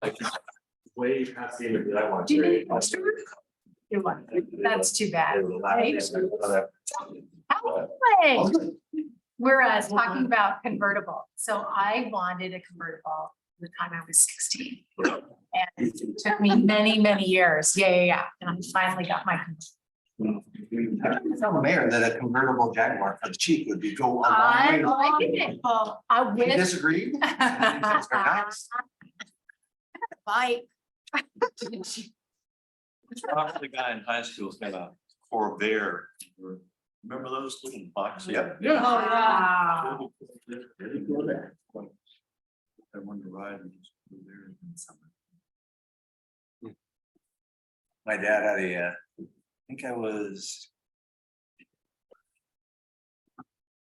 Like way past the end of that one. Do you need a story? You want, that's too bad. Right? Hey, we're talking about convertible. So I wanted a convertible the time I was 16. And it took me many, many years. Yeah. And I finally got my convertible. Tell the mayor that a convertible Jaguar for the chief would be go a long I way. like it. Well, I You wish. disagree? I think those are nice. Bye. The guy in high school's got a Corvair. Remember those little boxes? Yep. Oh, wow. I wanted to ride and just go there and something. My dad had a, I think I was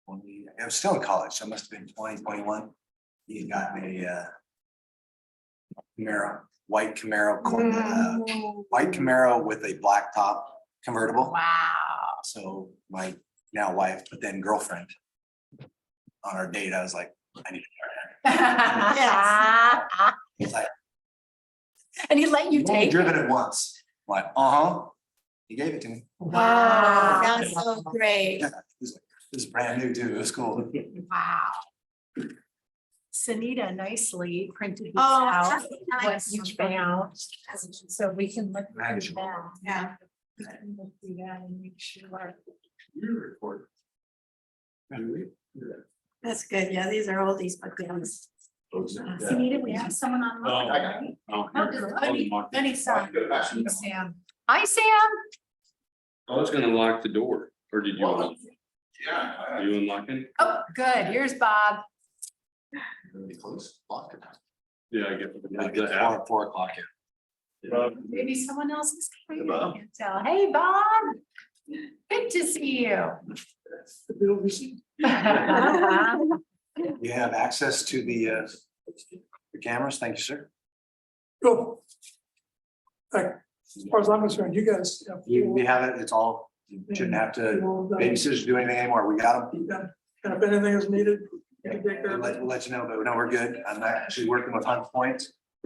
20, I was still in college, so I must have been 20, 21. He had gotten a Camaro, white Camaro, white Camaro with a black top convertible. Wow. So my now wife, but then girlfriend, on our date, I was like, I need a car. Yeah. He's like, And he let you you've only take it. driven it once. I'm like, uh-huh. He gave it to me. Wow. That's so great. Yeah, this is brand new too. It was cool. Wow. Sunita nicely printed this Oh, out, that's what nice. you found, so we can look through Nice. that. Yeah. We can look through that and make sure. You record. That's good. Yeah, these are oldies, but goodness. Sunita, we have someone online, right? Oh, Oh, good. Lenny, sorry. Sam. Hi, Sam. I was gonna lock the door, or did you? Yeah. Are you unlocking? Oh, good. Here's Bob. Really close. Lock it. Yeah, I get Like the app. 4 o'clock. Maybe someone else is coming. Hey, I Bob. can't tell. Hey, Bob. Good to see you. You have access to the cameras. Thank you, sir. Cool. Like, as far as I'm concerned, you guys have. We have it. It's all, you shouldn't have to babysitters do anything anymore. We got them. And if anything is needed, you can take care We'll of it. let you know, but no, we're good. I'm actually working with Hunt Point.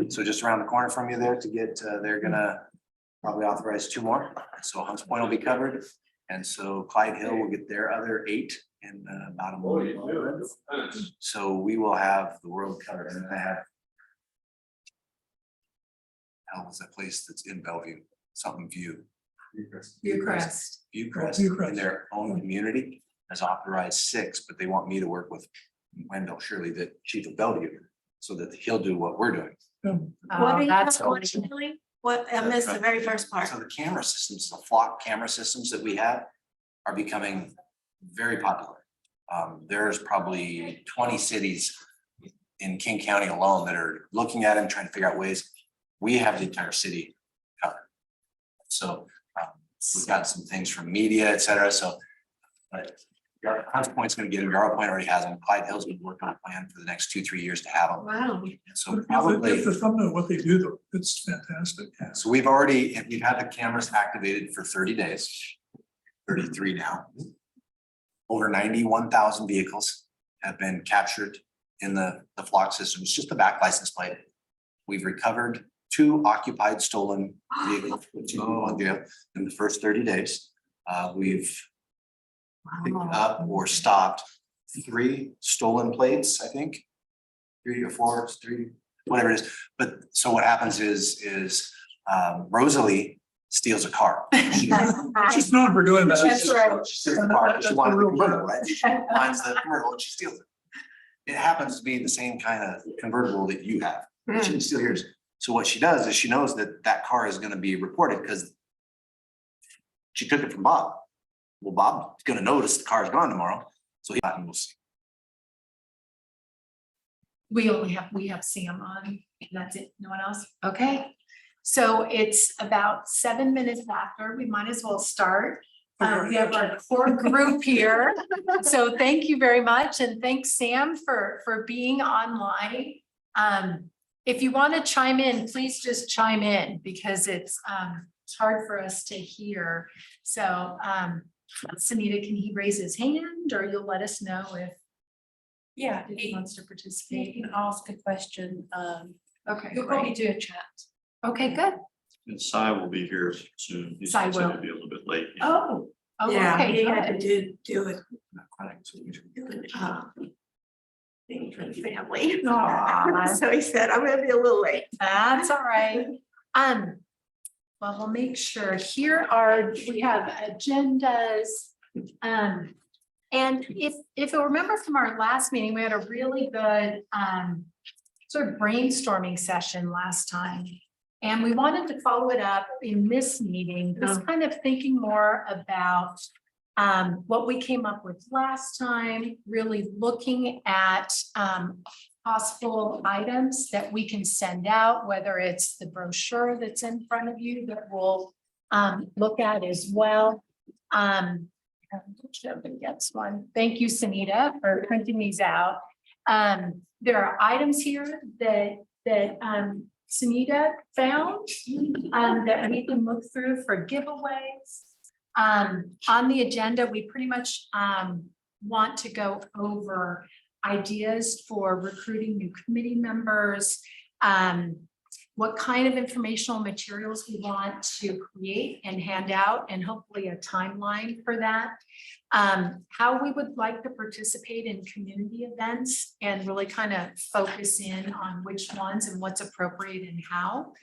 So just around the corner from you there to get, they're gonna probably authorize 2 more. So Hunts Point will be covered. And so Clyde Hill will get their other 8 in about a month. So we will have the world covered. And I have. Hell was that place that's in Bellevue, something View. Bucharest. Viewcrest in their own community has authorized 6, but they want me to work with Wendell Shirley, the chief of Bellevue, so that he'll do what we're doing. What Oh, do you that's have originally? What, I missed the very first part. So the camera systems, the flock camera systems that we have are becoming very popular. There's probably 20 cities in King County alone that are looking at them, trying to figure out ways. We have the entire city covered. So we've got some things from media, et cetera. So Hunts Point's gonna get them. Yarrow Point already has them. Clyde Hill's been working on a plan for the next 2-3 years to have them. Wow. So probably. It's the thumbnail of what they do though. It's fantastic. Yeah, so we've had the cameras activated for 30 days, 33 now. Over 91,000 vehicles have been captured in the flock system. It's just the back license plate. We've recovered 2 occupied stolen vehicles, 2 on jail in the first 30 days. We've picked up or stopped 3 stolen plates, I think. 3 or 4, 3, whatever it is. But so what happens is Rosalie steals a car. She's known for doing that. That's right. She steals the car. She wanted the convertible, right? She finds the convertible and she steals it. It happens to be the same kind of convertible that you have. She didn't steal yours. So what she does is she knows that that car is going to be reported because she took it from Bob. Well, Bob's going to notice the car's gone tomorrow. So he will see. We have Sam on, and that's it, no one else, okay? So it's about 7 minutes after, we might as well start. We have our core group here, so thank you very much, and thanks Sam for being online. If you want to chime in, please just chime in, because it's hard for us to hear. So Sunita, can he raise his hand, or you'll let us know if Yeah, he wants to participate? you can ask a question Okay, You'll probably great. do a chat. Okay, good. And Cy will be here soon. He's Cy gonna will. be a little bit late. Oh, Yeah, okay, he had to good. do it, thing for the family. Aw. So he said, I'm gonna be a little late. That's all right. Well, we'll make sure. Here are, we have agendas. And if you'll remember from our last meeting, we had a really good sort of brainstorming session last time. And we wanted to follow it up in this meeting, just kind of thinking more about what we came up with last time, really looking at possible items that we can send out, whether it's the brochure that's in front of you that we'll look at as well. Nobody gets one. Thank you, Sunita, for printing these out. There are items here that Sunita found that we can look through for giveaways. On the agenda, we pretty much want to go over ideas for recruiting new committee members, what kind of informational materials we want to create and hand out, and hopefully a timeline for that. How we would like to participate in community events and really kind of focus in on which ones and what's appropriate and how.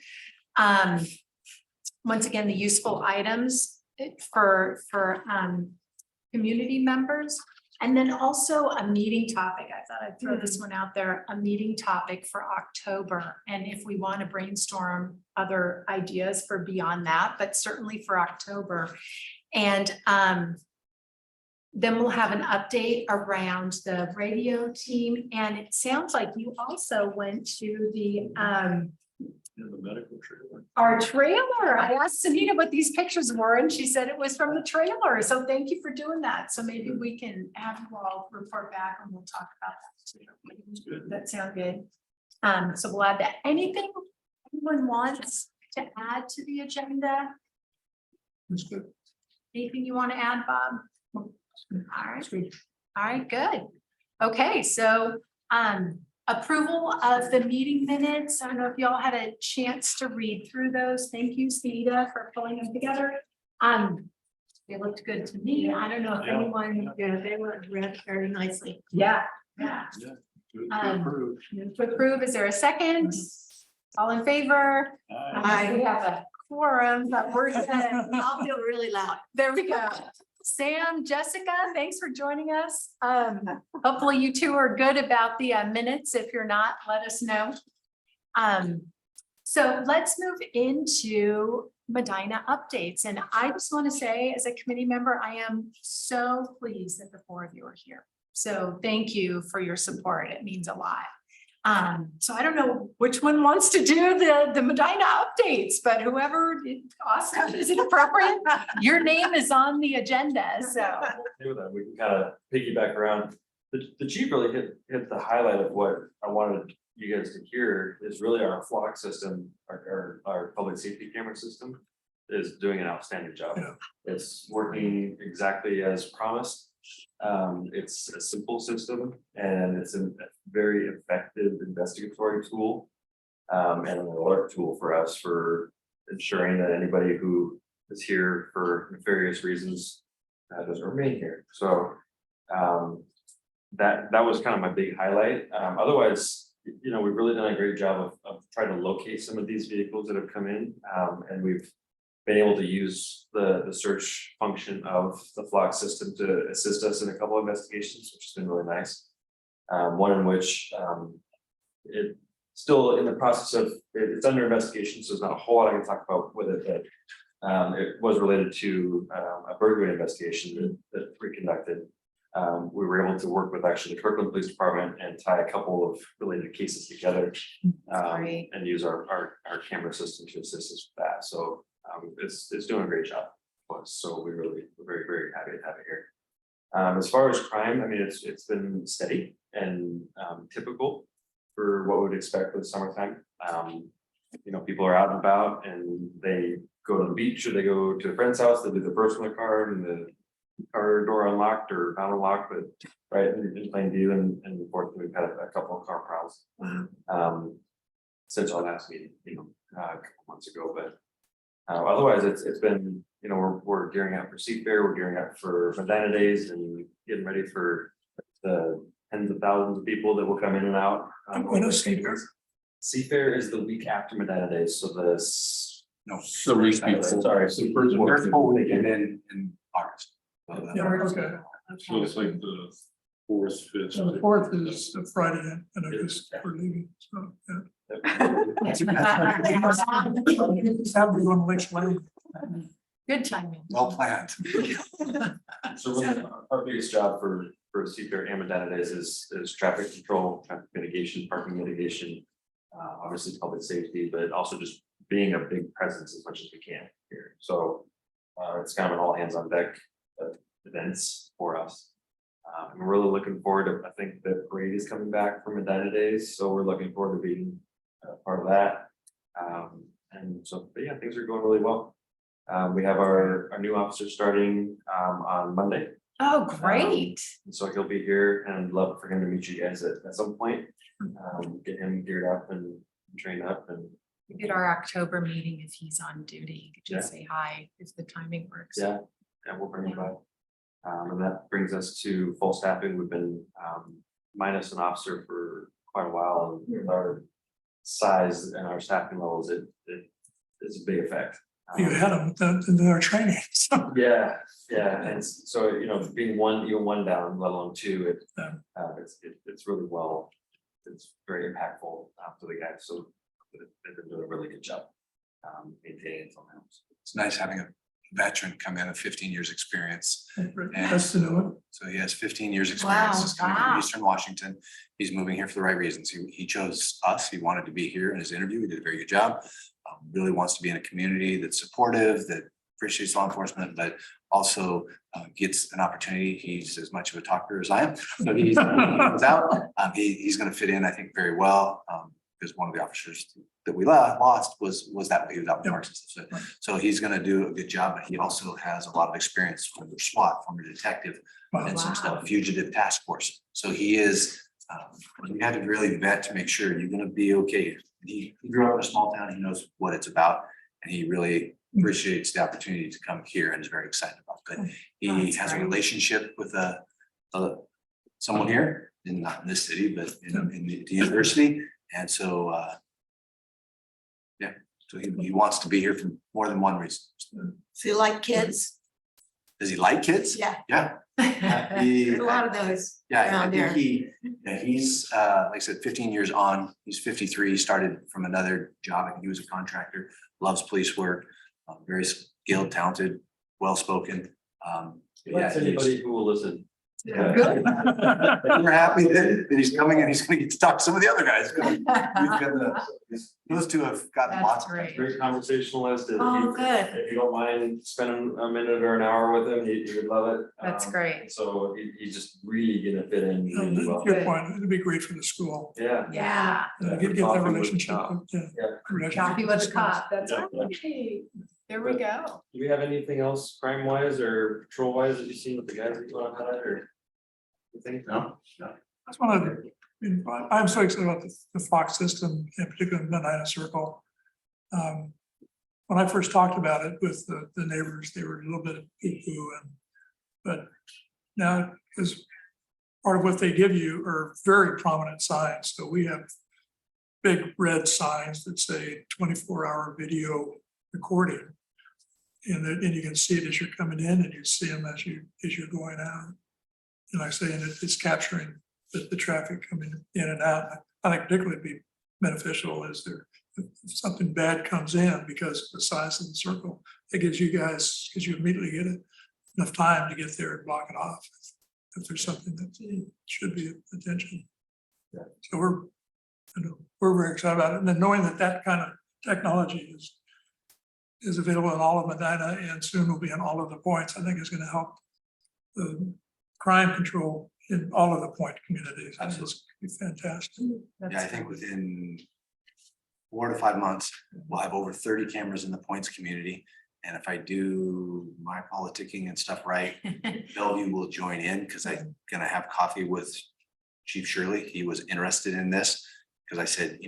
Once again, the useful items for community members. And then also a meeting topic. I thought I'd throw this one out there, a meeting topic for October. And if we want to brainstorm other ideas for beyond that, but certainly for October. And then we'll have an update around the radio team. And it sounds like you also went to the medical trailer. our trailer. I asked Sunita what these pictures were and she said it was from the trailer. So thank you for doing that. So maybe we can have you all report back and we'll talk about that. That sounds good. So we'll add that. Anything anyone wants to add to the agenda? That's good. Anything you want to add, Bob? All right. All right, good. Okay, so approval of the meeting minutes. I don't know if y'all had a chance to read through those. Thank you, Sunita, for pulling them together. They looked good to me. I don't know if Yeah. anyone, Yeah, they were read very nicely. yeah. Yeah. To Um, approve. To approve, is there a second? All in favor? Aye. We have a quorum, but we're good. I'll feel really loud. There we go. Sam, Jessica, thanks for joining us. Hopefully you two are good about the minutes. If you're not, let us know. So let's move into Medina updates. And I just want to say, as a committee member, I am so pleased that the four of you are here. So thank you for your support. It means a lot. So I don't know which one wants to do the Medina updates, but whoever, awesome, is it appropriate? Your name is on the agenda, so. Do that, we can kind of piggyback around. The chief really hit the highlight of what I wanted you guys to hear is really our flock system, our public safety camera system is doing an outstanding job. Yeah. It's working exactly as promised. It's a simple system and it's a very effective investigatory tool. And an alert tool for us for ensuring that anybody who is here for nefarious reasons doesn't remain here. So that was kind of my big highlight. Otherwise, you know, we've really done a great job of trying to locate some of these vehicles that have come in, and we've been able to use the search function of the flock system to assist us in a couple of investigations, which has been really nice. One in which it's still in the process of, it's under investigation, so there's not a whole lot I can talk about with it, but it was related to a burglary investigation that we conducted. We were able to work with actually the Kirkland Police Department and tie a couple of related cases together Great. and use our camera system to assist us with that. So it's doing a great job for us. So we're very, very happy to have it here. As far as crime, I mean, it's been steady and typical for what we would expect for the summertime. You know, people are out and about and they go to the beach or they go to a friend's house, they do the personal car and the car door unlocked or not unlocked, but right in plain view, and unfortunately we've had a couple of car problems. since our last meeting, a couple months ago, but otherwise, it's been, we're gearing up for Seafair, we're gearing up for Medina Days and getting ready for the tens of thousands of people that will come in and out. When is Seafair? Seafair is the week after Medina Days, so No. The week before. sorry, so first The first full weekend in August. Yeah, okay. So it's like the fourth, fifth. So the fourth is a Friday and I guess we're leaving, so, yeah. Saturday on Lakes Lane. Good timing. Well planned. So really, our biggest job for Seafair and Medina Days is traffic control, traffic mitigation, parking mitigation. Obviously public safety, but also just being a big presence as much as we can here. So it's kind of an all hands on deck events for us. I'm really looking forward to, I think the parade is coming back from Medina Days, so we're looking forward to being part of that. And so, but yeah, things are going really well. We have our new officer starting on Monday. Oh, great. And so he'll be here and I'd love for him to meet you guys at some point. Get him geared up and trained up and We did our October meeting if he's on duty. You could just say hi if the timing works. yeah, and we'll bring him by. And that brings us to full staffing. We've been minus an officer for quite a while, and with our size and our staffing levels, it is a big effect. You had them in their training, so. Yeah, and so, being even one down, let alone two, Yeah. it's really well, it's very impactful to the guys, so they've been doing a really good job maintaining it somehow. It's nice having a veteran come in with 15 years experience. That's the new one. So he has 15 years experience. Wow, He's coming wow. from Eastern Washington. He's moving here for the right reasons. He chose us. He wanted to be here in his interview. He did a very good job. Really wants to be in a community that's supportive, that appreciates law enforcement, but also gets an opportunity. He's as much of a talker as I am. So he comes out. He's going to fit in, I think, very well. Because one of the officers that we lost was that way. He was out in Yep. Marks. So he's going to do a good job, but he also has a lot of experience from the SWAT, from a detective, and some stuff, fugitive task force. So he is, you had to really vet to make sure you're going to be okay. He grew up in a small town. He knows what it's about, and he really appreciates the opportunity to come here and is very excited about it. But he That's has a great. relationship with someone here, not in this city, but in the university. And so, so he wants to be here for more than one reason. So you like kids? Does he like kids? Yeah, Yeah. there's a lot of those Yeah, I around think there. he's, like I said, 15 years on, he's 53, he started from another job, I think he was a contractor, loves police work, very skilled, talented, well-spoken. Yeah, Anybody who will listen. we're happy that he's coming and he's gonna get to talk to some of the other guys. Those two have gotten That's lots of. great. Great conversationalist. If Oh, you- good. If you don't mind spending a minute or an hour with him, he would love it. That's great. So he's just really gonna fit in really To well. your point, it'd be great for the school. Yeah. Yeah. Get that Coffee with relationship. cop. Yeah. Yeah. relationship Coffee with the schools. cop. That's Yeah. right. There we go. Do we have anything else crime wise or patrol wise that you've seen with the guys that you want to highlight or? You think? No. That's one of the, I'm so excited about the Fox system, in particular in Medina Circle. When I first talked about it with the neighbors, they were a little bit poo-poo but now, because part of what they give you are very prominent signs, so we have big red signs that say 24-hour video recording. And you can see it as you're coming in and you see them as you're going out. And like I say, and it's capturing the traffic coming in and out. I think particularly be beneficial is if something bad comes in because of the size of the circle, it gives you guys, because you immediately get enough time to get there and block it off. If there's something that should be attention. Yeah. So we're very excited about it. And then knowing that kind of technology is available in all of Medina and soon will be in all of the points, I think is going to help the crime control in all of the point communities. I think it's gonna be fantastic. Yeah, I think within 4 to 5 months, we'll have over 30 cameras in the points community. And if I do my politicking and stuff right, Bellevue will join in because I'm gonna have coffee with Chief Shirley. He was interested in this. Because I said,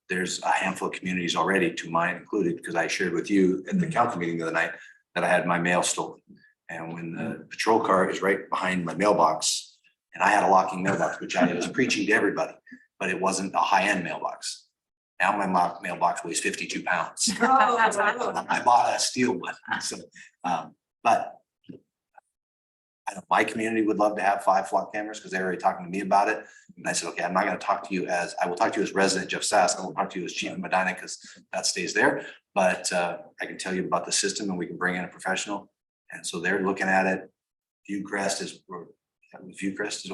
there's a handful of communities already, to mine included, because I shared with you at the council meeting the other night that I had my mail stolen. And when the patrol car is right behind my mailbox, and I had a locking mailbox, which I was preaching to everybody, but it wasn't a high-end mailbox. Now my mailbox weighs 52 pounds. I bought a steel one, so, but I know my community would love to have 5 flock cameras because they're already talking to me about it. And I said, okay, I'm not going to talk to you as, I will talk to you as resident Jeff Sass. I won't talk to you as chief of Medina because that stays there. But I can tell you about the system and we can bring in a professional. And so they're looking at it. Viewcrest is what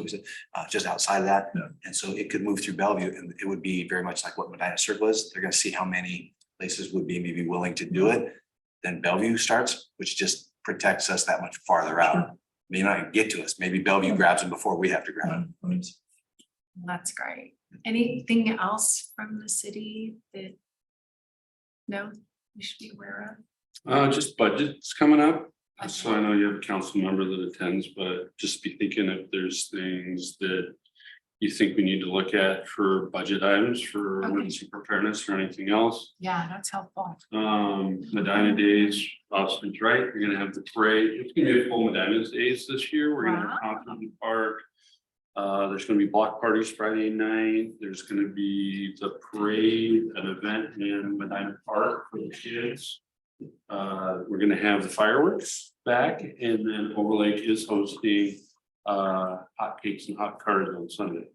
we said, just outside of that. Yeah. And so it could move through Bellevue and it would be very much like what Medina Circle is. They're going to see how many places would be maybe willing to do it. Then Bellevue starts, which just protects us that much farther out. Sure. May not get to us. Maybe Bellevue grabs them before we have to grab them. Right. That's great. Anything else from the city that? No, you should be aware of? Just budget's coming up. So I know you have a council member that attends, but just be thinking if there's things that you think we need to look at for budget items for Okay. emergency preparedness or anything else. Yeah, that's helpful. Medina Days, Austin's right, you're gonna have the parade. It's gonna be a full Medina's Days this year. We're gonna have concert in the park. There's gonna be block parties Friday night. There's gonna be the parade, an event in Medina Park for the kids. We're gonna have the fireworks back, and then Overlake is hosting hot cakes and hot cars on Sunday.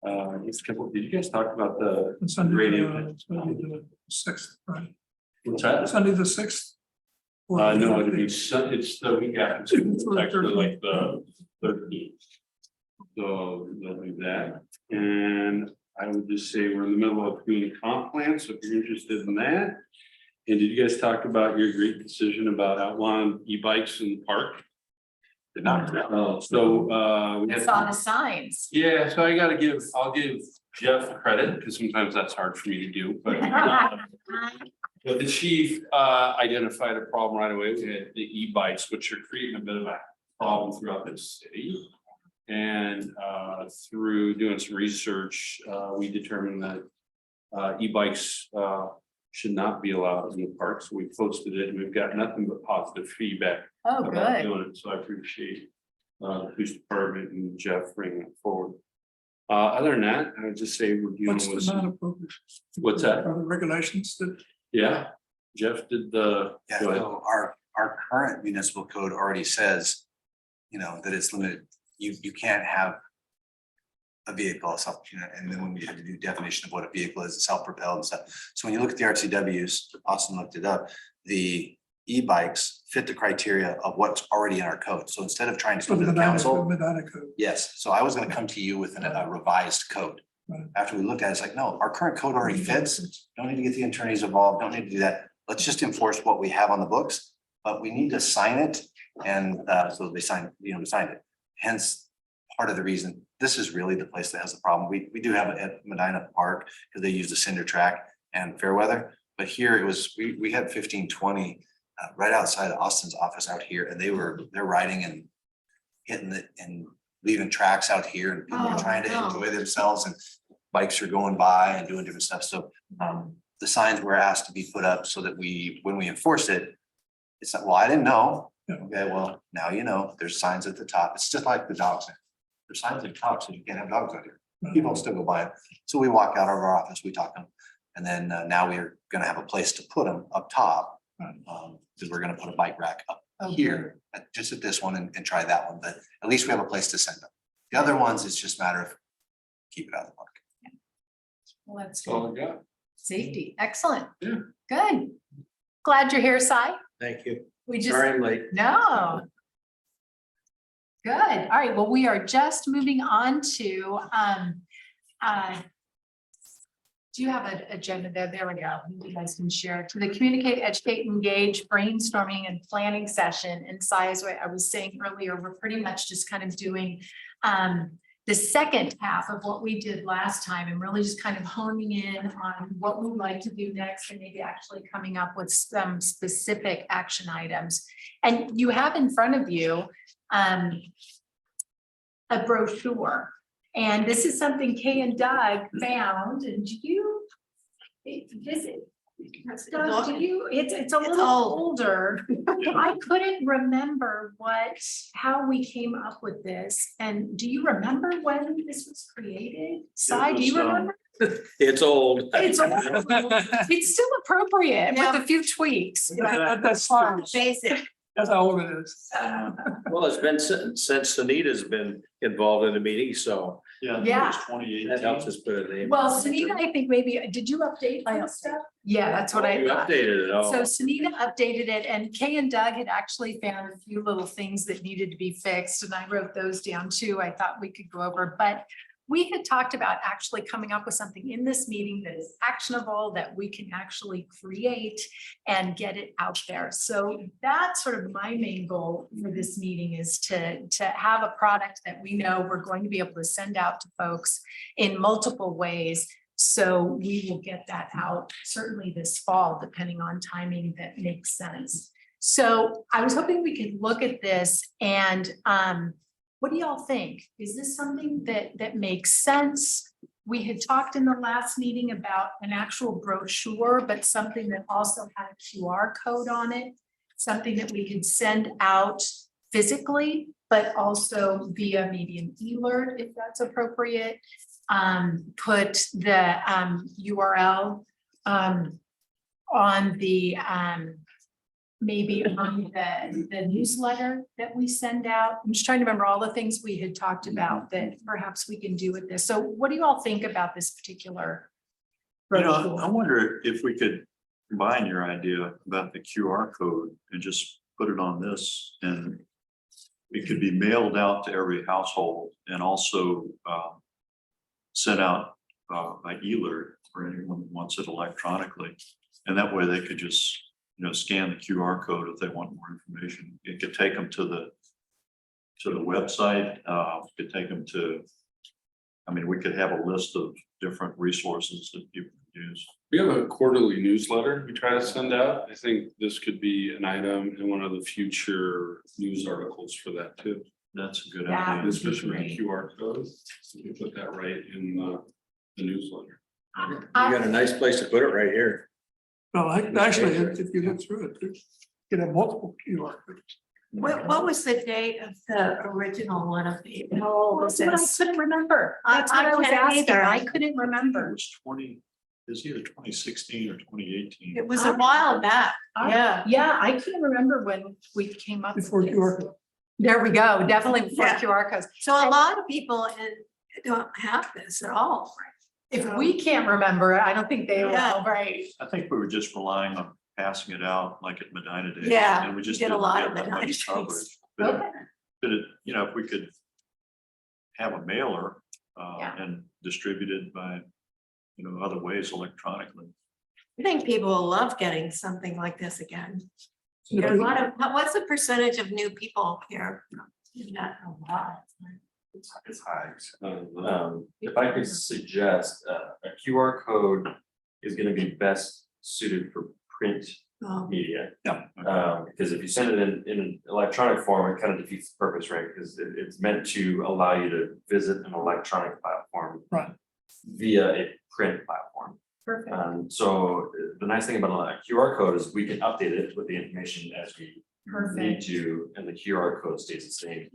Did you guys talk about the And Sunday, radio? Sunday the 6th, right? What's that? Sunday the 6th. No, it'd be it's the week after, it's actually like the 13th. So they'll do that, and I would just say we're in the middle of doing a comp plan, so if you're interested in that. And did you guys talk about your great decision about outlawing e-bikes in the park? Did not. We It's had. on the signs. Yeah, so I'll give Jeff credit, because sometimes that's hard for me to do, but. But the chief identified a problem right away. We had the e-bikes, which are creating a bit of a problem throughout the city. And through doing some research, we determined that e-bikes should not be allowed in the park. So we posted it and we've got nothing but positive feedback Oh, about good. doing it. So I appreciate the police department and Jeff bringing it forward. Other than that, I would just say we're dealing What's with. the amount of progress? What's that? Are the regulations that, Yeah, Jeff did the. Yeah, go ahead. so our current municipal code already says, that it's limited. You can't have a vehicle, and then when we had to do definition of what a vehicle is, self-propelled and stuff. So when you look at the RCWs, Austin looked it up, the e-bikes fit the criteria of what's already in our code. So instead of trying to so come the to the council, Medina code? yes, so I was gonna come to you with a revised code. Right. After we looked at it, it's like, no, our current code already fits. Don't need to get the attorneys involved, don't need to do that. Let's just enforce what we have on the books, but we need to sign it. And so they signed, signed it. Hence, part of the reason, this is really the place that has the problem. We do have it at Medina Park because they use the cinder track and Fairweather. But here it was, we had 1520 right outside of Austin's office out here, and they're riding and hitting it and leaving tracks out here, and people are trying to enjoy themselves, and bikes are going by and doing different stuff. So the signs were asked to be put up so that when we enforce it, it's not, well, I didn't know. Yeah. Okay, well, now you know, there's signs at the top. It's just like the dogs. There's signs at the top, so you can't have dogs out here. People still go by it. So we walk out of our office, we talk to them. And then now we're gonna have a place to put them up top. Because we're gonna put a bike rack up here, just at this one and try that one, but at least we have a place to send them. The other ones, it's just a matter of keep it out of the park. Well, that's That's all good. I got. Safety, excellent. Yeah. Good. Glad you're here, Si. Thank you. We just, Sorry I'm late. no. Good. All right. Well, we are just moving on to, do you have an agenda there? There we go. You guys can share to the communicate, educate, engage brainstorming and planning session. And Si, as I was saying earlier, we're pretty much just kind of doing the second half of what we did last time and really just kind of honing in on what we'd like to do next and maybe actually coming up with some specific action items. And you have in front of you a brochure. And this is something Kay and Doug found, and Doug, did you, it's a little old. older. I couldn't remember how we came up with this, and do you remember when this was created? Cy, do you was, remember? It's old. It's it's still appropriate with Yeah. a few tweaks. That's fine. Basic. That's how old it is. Well, it's been since Anita's been involved in the meeting, so Yeah. Yeah. 2018. that helps us put a name. Well, Sunita, I think maybe, did you update some stuff? Yeah, that's what I You thought. updated it all. So Sunita updated it, and Kay and Doug had actually found a few little things that needed to be fixed, and I wrote those down too. I thought we could go over, but we had talked about actually coming up with something in this meeting that is actionable, that we can actually create and get it out there. So that's sort of my main goal for this meeting, is to have a product that we know we're going to be able to send out to folks in multiple ways. So we will get that out certainly this fall, depending on timing that makes sense. So I was hoping we could look at this and what do y'all think? Is this something that makes sense? We had talked in the last meeting about an actual brochure, but something that also had a QR code on it, something that we could send out physically, but also via maybe an alert if that's appropriate. Put the URL on the maybe on the newsletter that we send out. I'm just trying to remember all the things we had talked about that perhaps we can do with this. So what do you all think about this particular? You know, I brochure? wonder if we could combine your idea about the QR code and just put it on this, and it could be mailed out to every household and also sent out by e-alert for anyone who wants it electronically. And that way they could just, scan the QR code if they want more information. It could take them to the website, could take them to, we could have a list of different resources that people can use. We have a quarterly newsletter we try to send out. I think this could be an item in one of the future news articles for that too. That's a good Yeah. idea. Especially with the great. QR code. So you put that right in the newsletter. You got a nice place to put it right here. Well, actually, if you look through it, you can have multiple QR codes. What was the date of the original one of the? Oh, that's what I couldn't remember. That's what I I was can't asking. either. I couldn't It remember. was either 2016 or 2018. It was a while back. Yeah. Yeah, I couldn't remember when we came up. with Before this. QR code. There we go, definitely before Yeah. QR codes. So a lot of people don't have this at all. If we can't remember it, I don't think they will, Yeah. right? I think we were just relying on passing it out like at Medina Days. Yeah, And we just did a didn't lot get of that Medina much Days. coverage. Okay. But if we could have a mailer Yeah. and distributed by, other ways electronically. I think people will love getting something like this again. If There's a we- lot of, what's the percentage of new people here? Not a lot. It's high. If I could suggest, a QR code is gonna be best suited for print Oh, media. Yeah. Because if you send it in an electronic form, it kind of defeats the purpose, right? Because it's meant to allow you to visit an electronic platform. Right. Via a print platform. Perfect, So the nice thing about a QR code is we can update it with the information as we need perfect. to, and the QR code stays the same.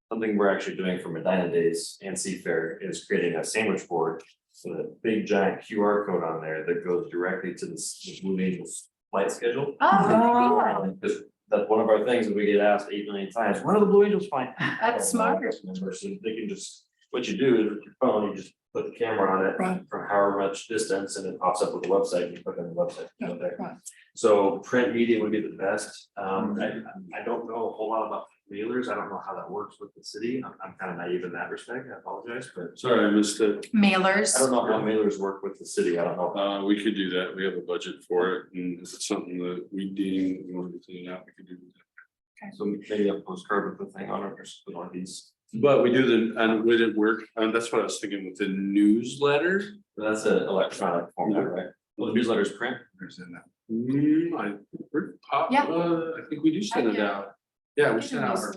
Something we're actually doing for Medina Days and Seafair is creating a sandwich board with a big giant QR code on there that goes directly to the Blue Angels flight schedule. Oh, Because that's one of our things that we get asked 8 million times, when are the Blue Angels flying? That's smart. Members, so they can just, what you do is with your phone, you just put the camera on it Right. from however much distance and it pops up with the website, and you click on the website. Yeah, Okay. right. So print media would be the best. I don't know a whole lot about mailers. I don't know how that works with the city. I'm kind of naive in that respect. I apologize, but Sorry, I missed it. Mailers. I don't know how mailers work with the city. I don't know. We could do that. We have a budget for it, and if it's something that we deem we want to clean out, we could do that. So maybe a postcard with the thing on it or something like these. But we do and would it work? And that's what I was thinking with the newsletter. That's an electronic format, right? Well, the newsletter's print. I Yeah. think we do send it out. Yeah, we sent out our.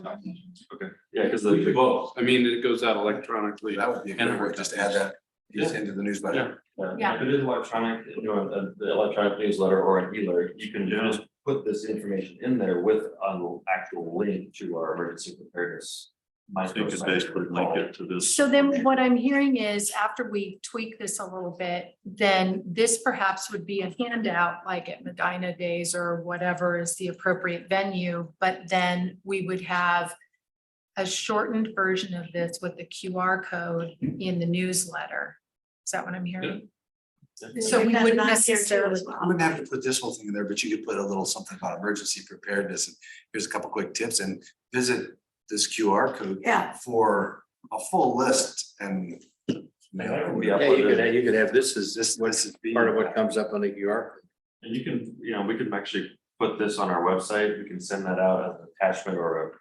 Okay, yeah, because the, well, I mean, it goes out electronically. That would be a good word, just add that into the newsletter. Yeah. if it is electronic, you know, the electronic newsletter or an e-alert, you can Yeah. just put this information in there with an actual link to our emergency preparedness. So you could basically link it to this. So then what I'm hearing is after we tweak this a little bit, then this perhaps would be a handout like at Medina Days or whatever is the appropriate venue, but then we would have a shortened version of this with the QR code in the newsletter. Is that what I'm hearing? So we Have wouldn't that here too necessarily. as well. You wouldn't have to put this whole thing in there, but you could put a little something about emergency preparedness, and here's a couple quick tips, and visit this QR code Yeah. for a full list and. Yeah, You could have this as This is part of what comes up on the QR. And you can, you know, we can actually put this on our website, we can send that out as an attachment or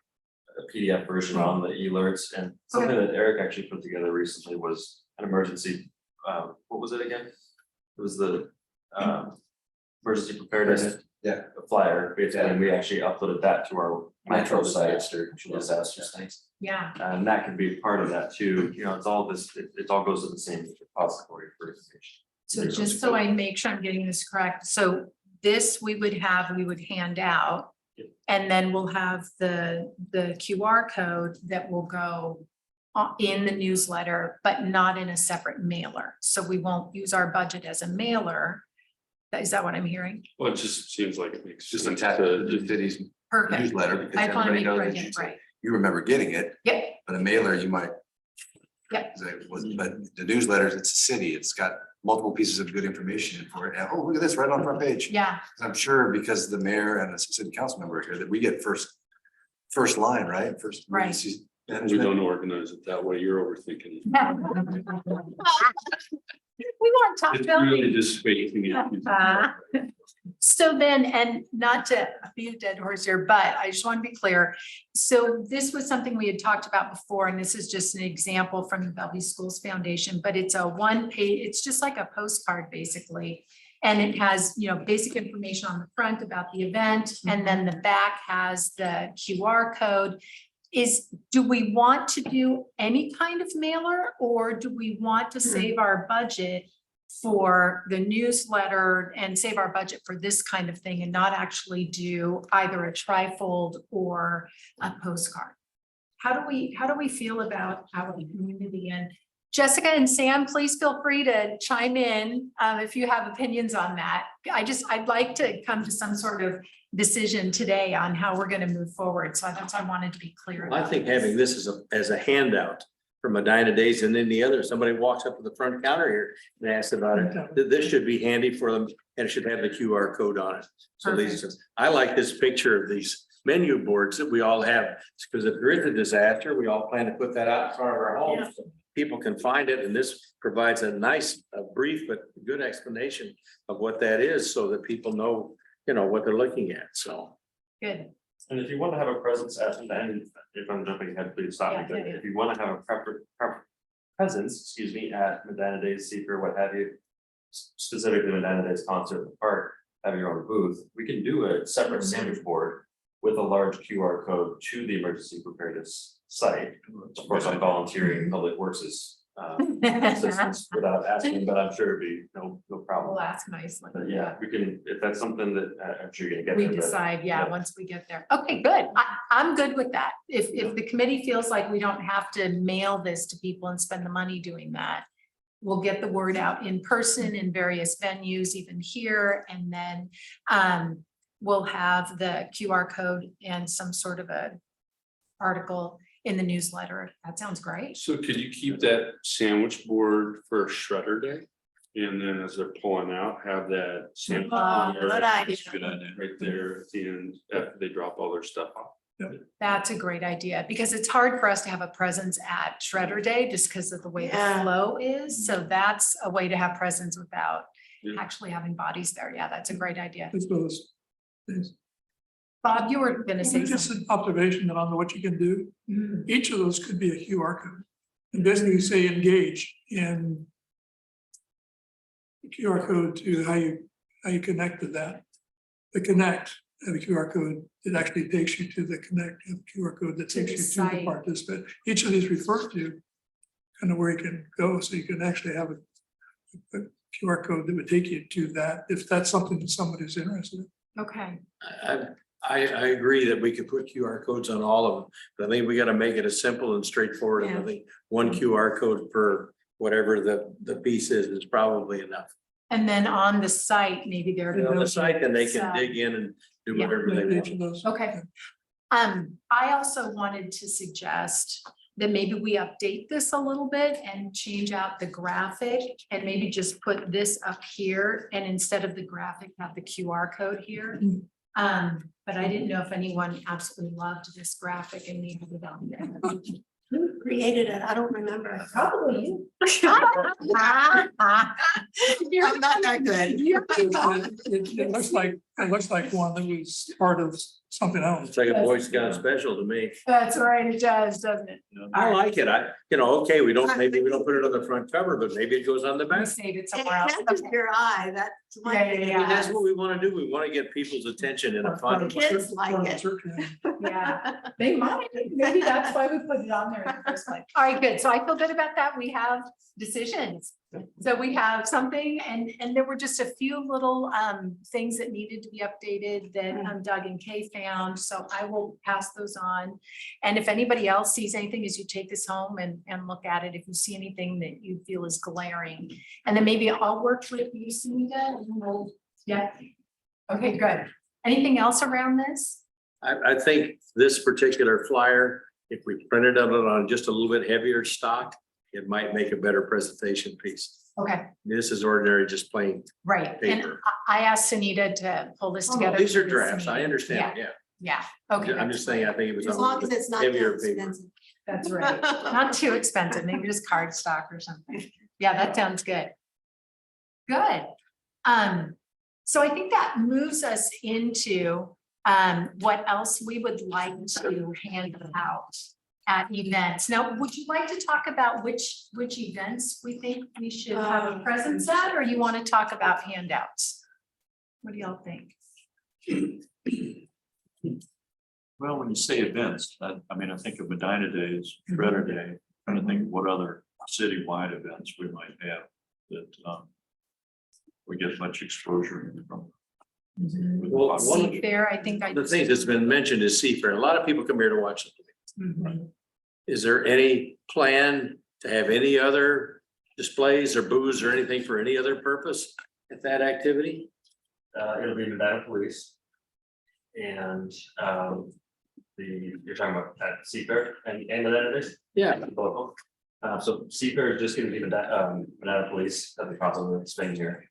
a PDF version on the alerts, and something that Eric actually put together recently was an emergency, what was it again? It was the emergency preparedness. Yeah. Flyer, basically, and we actually uploaded that to our metro site for disasters things. Yeah, And that can be part of that too, you know, it's all this, it all goes to the same repository for information. so just so I make sure I'm getting this correct, so this we would hand out. And then we'll have the QR code that will go in the newsletter, but not in a separate mailer. So we won't use our budget as a mailer. Is that what I'm hearing? Well, it just seems like it makes. Just sense attach to it to Fiddy's Perfect. newsletter, because I just want to everybody make sure knows I that get it right. you remember getting it, Yep, but a mailer, you might. Yep. But the newsletters, it's a city, it's got multiple pieces of good information in for it, and oh, look at this, right on the front page. yeah, I'm sure because the mayor and the city council member are here, that we get first line, right? First. Right. emergency We management. don't organize it that way. You're overthinking. we want top It's billing. really just spacing it. So then, and not to be a dead horse here, but I just want to be clear. So this was something we had talked about before, and this is just an example from the Bellevue Schools Foundation, but it's a one page, it's just like a postcard basically. And it has, you know, basic information on the front about the event, and then the back has the QR code. Do we want to do any kind of mailer, or do we want to save our budget for the newsletter and save our budget for this kind of thing and not actually do either a trifold or a postcard? How do we feel about our community? And Jessica and Sam, please feel free to chime in if you have opinions on that. I'd like to come to some sort of decision today on how we're going to move forward. So that's why I wanted to be clear. I about think this. having this as a handout for Medina Days, and then the other, somebody walks up to the front counter here and asks about it, this should be handy for them, and it should have the QR code on it. So I like this picture of these menu boards that we all have, because if there is a disaster, we all plan to put that out in front of our homes. So people can find it, and this provides a nice, brief but good explanation of what that is, so that people know, you know, what they're looking at. So Good. And if you want to have a presence at, and if I'm jumping ahead, please stop me, but if you want to have a presence, excuse me, at Medina Days, Seeker, what have you. Specifically Medina Days concert in the park, have your own booth, we can do a separate sandwich board with a large QR code to the emergency preparedness site. Of course, I'm volunteering Public Works' assistance without asking, but I'm sure it'd be no problem. We'll ask nicely. But yeah, we can, if that's something that I'm sure you're gonna get. We there, but- decide, yeah, yeah. once we get there. Okay, good. I'm good with that. If the committee feels like we don't have to mail this to people and spend the money doing that, we'll get the word out in person in various venues, even here, and then we'll have the QR code and some sort of a article in the newsletter. That sounds great. So could you keep that sandwich board for Shredder Day? And then as they're pulling out, have that sandwich Oh, board good idea. right there at the end after they drop all their stuff off. That's a great idea, because it's hard for us to have a presence at Shredder Day just because of the way the Yeah. flow is. So that's a way to have presence without Yeah. actually having bodies there. Yeah, that's a great idea. As well as things. Bob, you were gonna say Just something. an observation that I don't know what you can do. Mhm. Each of those could be a QR code. And basically you say engage in the QR code to how you connect to that. The connect have a QR code, it actually takes you to the connect, you have a QR code that To takes the you to the site. participant. Each of these refer to kind of where you can go, so you can actually have a QR code that would take you to that, if that's something that somebody's interested in. Okay, I agree that we could put QR codes on all of them, but I think we gotta make it as simple and straightforward. And I Yeah. think one QR code for whatever the piece is probably enough. and then on the site, maybe there. And on the site, then they can So- dig in and do Yeah. whatever they Each of want. those. Okay. I also wanted to suggest that maybe we update this a little bit and change out the graphic and maybe just put this up here and instead of the graphic, have the QR code here. But I didn't know if anyone absolutely loved this graphic and needed it on there. Who created it? I don't remember. Probably you. I'm not that good. It looks like one that was part of something else. It's like a Boy Scout special to me. That's right, it does, doesn't it? I like it. Okay, maybe we don't put it on the front cover, but maybe it goes on the We back. save it It somewhere else. catches Okay. your eye, that's. my Yeah, yeah, thing. yeah. I mean, that's what we want to do. We want to get people's attention in a fun. Kids like it. Yeah, they might, maybe that's why we put it on there in the first place. All right, good. So I feel good about that. We have decisions. So we have something and there were just a few little things that needed to be updated that Doug and Kay found. So I will pass those on. And if anybody else sees anything as you take this home and look at it, if you see anything that you feel is glaring, and then maybe I'll work with you, Sunita, and we'll, yeah. Okay, good. Anything else around this? I think this particular flyer, if we printed it on just a little bit heavier stock, it might make a better presentation piece. Okay, This is ordinary, just plain. right. And Paper. I asked Sunita to pull this together. These are for this drafts. I meeting. understand, yeah. Yeah, okay. I'm just saying, I think it was. As on long as it's not heavier too paper. expensive. That's right. Not too expensive, maybe just cardstock or something. Yeah, that sounds good. Good. So I think that moves us into what else we would like to hand out at events. Now, would you like to talk about which events we think we should have a presence at, or you want to talk about handouts? What do y'all think? Well, when you say events, I mean, I think of Medina Days, Shredder Day, trying to think of what other citywide events we might have that we get much exposure from. Well, one of Seafair, I think I. the things that's been mentioned is Seafair. A lot of people come here to watch it. Mhm. Is there any plan to have any other displays or booths or anything for any other purpose at that activity? It'll be Medina Police. And you're talking about at Seafair and Medina Days? Yeah. Both. So Seafair is just gonna be Medina Police at the compliment Spain here.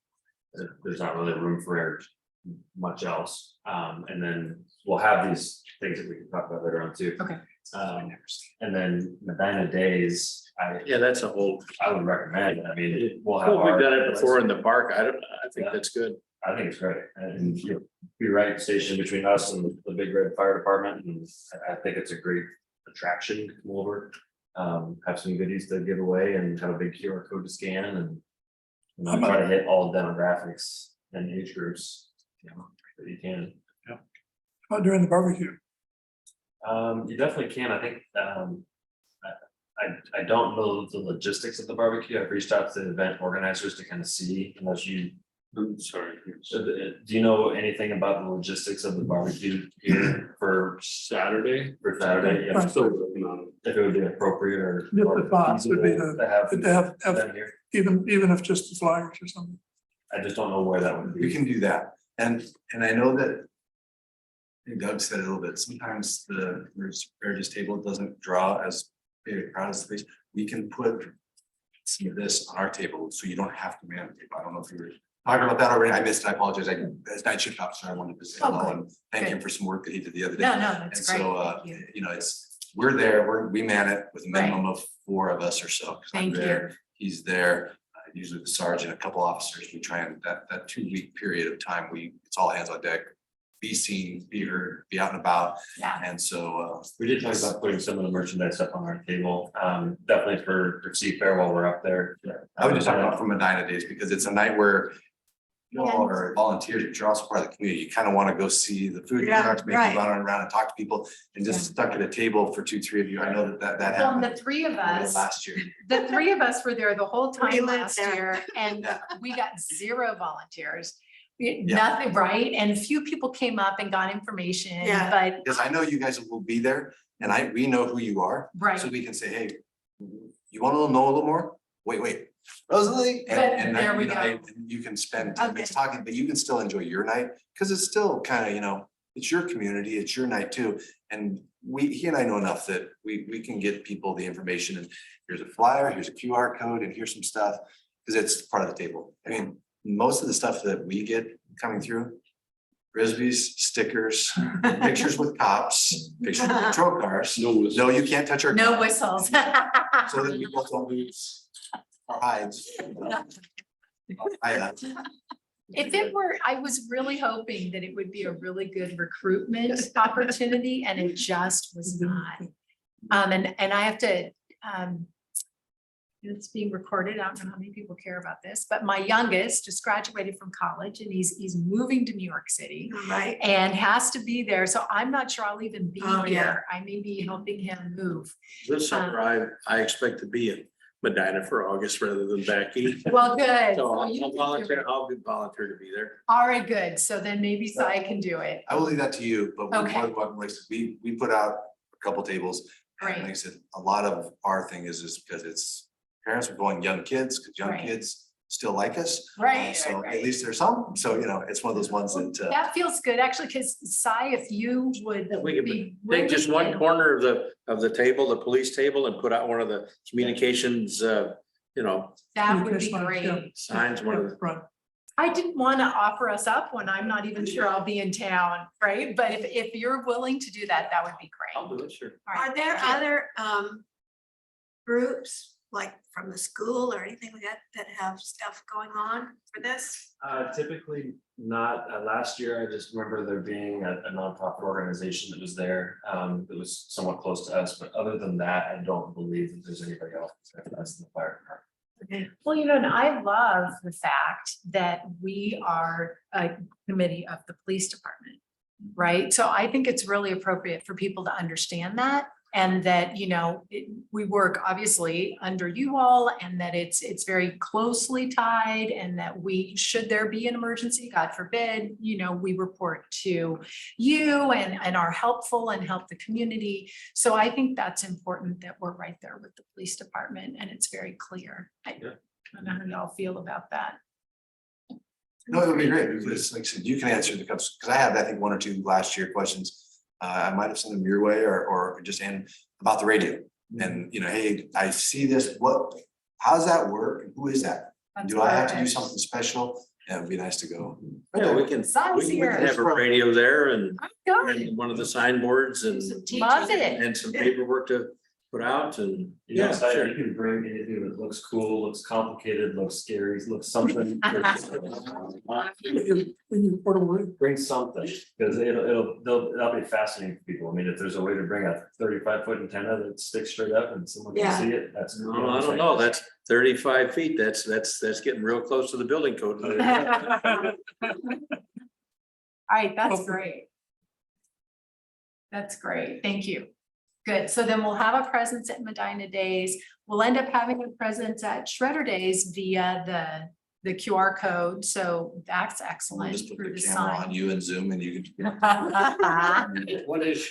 There's not really room for much else. And then we'll have these things that we can talk about later on too. Okay. And then Medina Days, Yeah, that's a whole. I would recommend, I mean, we'll have. Well, we've our- done it before in the park. I think Yeah. that's good. I think it's great, and you'll be right stationed between us and the Big Red Fire Department, and I think it's a great attraction to come over. Have some goodies to give away and have a big QR code to scan and. Try to hit all demographics and age groups, that you can. During the barbecue. You definitely can, I think, I don't know the logistics of the barbecue, I've reached out to the event organizers to kind of see, unless you. I'm sorry. Do you know anything about the logistics of the barbecue here for Saturday. Saturday? Yeah, I'm still working on it. if it would be appropriate or. Just the thoughts would be feasible to have to have them here. even if just the flyers or something. I just don't know where that would We be. can do that. And I know that. I think Doug said it a little bit. Sometimes the Preparedness table doesn't draw as big a crowd as the place. We can put some of this on our table, so you don't have to man the table. I don't know if you were talking about that already. I missed it. I apologize. As night shift officer, I wanted to say Oh, hello good. and thank him Good. for some work that he did the other day. No, And that's great. so, Thank you. we're there, we man it with a minimum of 4 of us or so. 'Cause I'm Thank you. there, he's there, usually the sergeant, a couple officers, we try and that 2-week period of time, it's all hands on deck. Be seen, be heard, be out and about, Yeah, and so, We did talk about putting some of the merchandise up on our table, definitely for Seafair while we're up there. I would just talk about from Medina Days, because it's a night where You all are volunteers, but you're also part of the community. You kind of want to go see the food Yeah, trucks, maybe right. run around and talk to people and just stuck at a table for 2, 3 of you. I know that Well, happened the three of us, last year. the three of us were there the whole We time lived last there. year and Yeah. we got 0 volunteers. Yeah. Nothing, right? And a few people came up and got information, Yeah. but, Because I know you guys will be there and we know who you are. right. So we can say, hey, you want to know a little more? Wait, Rosalie. But there we go. And you can spend 10 minutes Okay. talking, but you can still enjoy your night because it's still kind of, it's your community, it's your night too. And he and I know enough that we can get people the information and here's a flyer, here's a QR code and here's some stuff. Because it's part of the table. I mean, most of the stuff that we get coming through. Frisbees, stickers, pictures with cops, pictures with patrol cars. No, you can't touch our. No whistles. So that we both don't lose our hides. If it were, I was really hoping that it would be a really good recruitment opportunity and it just was not. And I have to, it's being recorded. I don't know how many people care about this, but my youngest just graduated from college and he's moving to New York City Right. and has to be there. So I'm not sure I'll even be Oh, yeah. here. I may be helping him move. This summer, I expect to be in Medina for August rather than Becky. Well, good. So So I'll you can do volunteer, it. I'll be volunteer to be there. All right, good. So then maybe Sai can do it. I will leave that to you, but Okay. we put out a couple tables. And Great. like I said, a lot of our thing is because it's parents are going young kids, because young Right. kids still like us. Right, So right, at right. least there's some, so it's one of those ones that. That feels good, actually, because Sai, if you would We could be. take just willing one corner of the table, the police table, and put out one of the communications, That would be Communication, yeah. great. signs, one of the. Right. I didn't want to offer us up when I'm not even sure I'll be in town, right? But if you're willing to do that, that would be great. do it, sure. All right, Are there thank you. other groups, like from the school or anything like that have stuff going on for this? Typically not. Last year, I just remember there being a nonprofit organization that was there, that was somewhat close to us, but other than that, I don't believe that there's anybody else that's the fire department. Okay. Well, and I love the fact that we are a committee of the police department, right? So I think it's really appropriate for people to understand that. And that, we work obviously under you all and that it's very closely tied and that should there be an emergency, God forbid, we report to you and are helpful and help the community. So I think that's important that we're right there with the police department and it's very clear. I don't know how y'all feel about that. No, it would be great, because like I said, you can answer because I had, I think, 1 or 2 last year questions. I might have sent them your way or just about the radio. And, hey, I see this, how does that work? And who is that? That's Do I have to do perfect. something special? Yeah, it'd be nice to go. Yeah, we can have a radio there and Good. one of the signboards and Love it. and some paperwork to put out and. You sure. can bring anything that looks cool, looks complicated, looks scary, looks something. When you report a word, Bring something, because that'll be fascinating for people. I mean, if there's a way to bring a 35-foot antenna that sticks straight up and someone can Yeah. see it, that's. No, I don't know. That's 35 feet. That's getting real close to the building code. All right, that's great. That's great. Thank you. Good. So then we'll have a presence at Medina Days. We'll end up having a presence at Shredder Days via the QR code. So that's We'll excellent. just put through the the camera sign. on you and zoom and you can. What is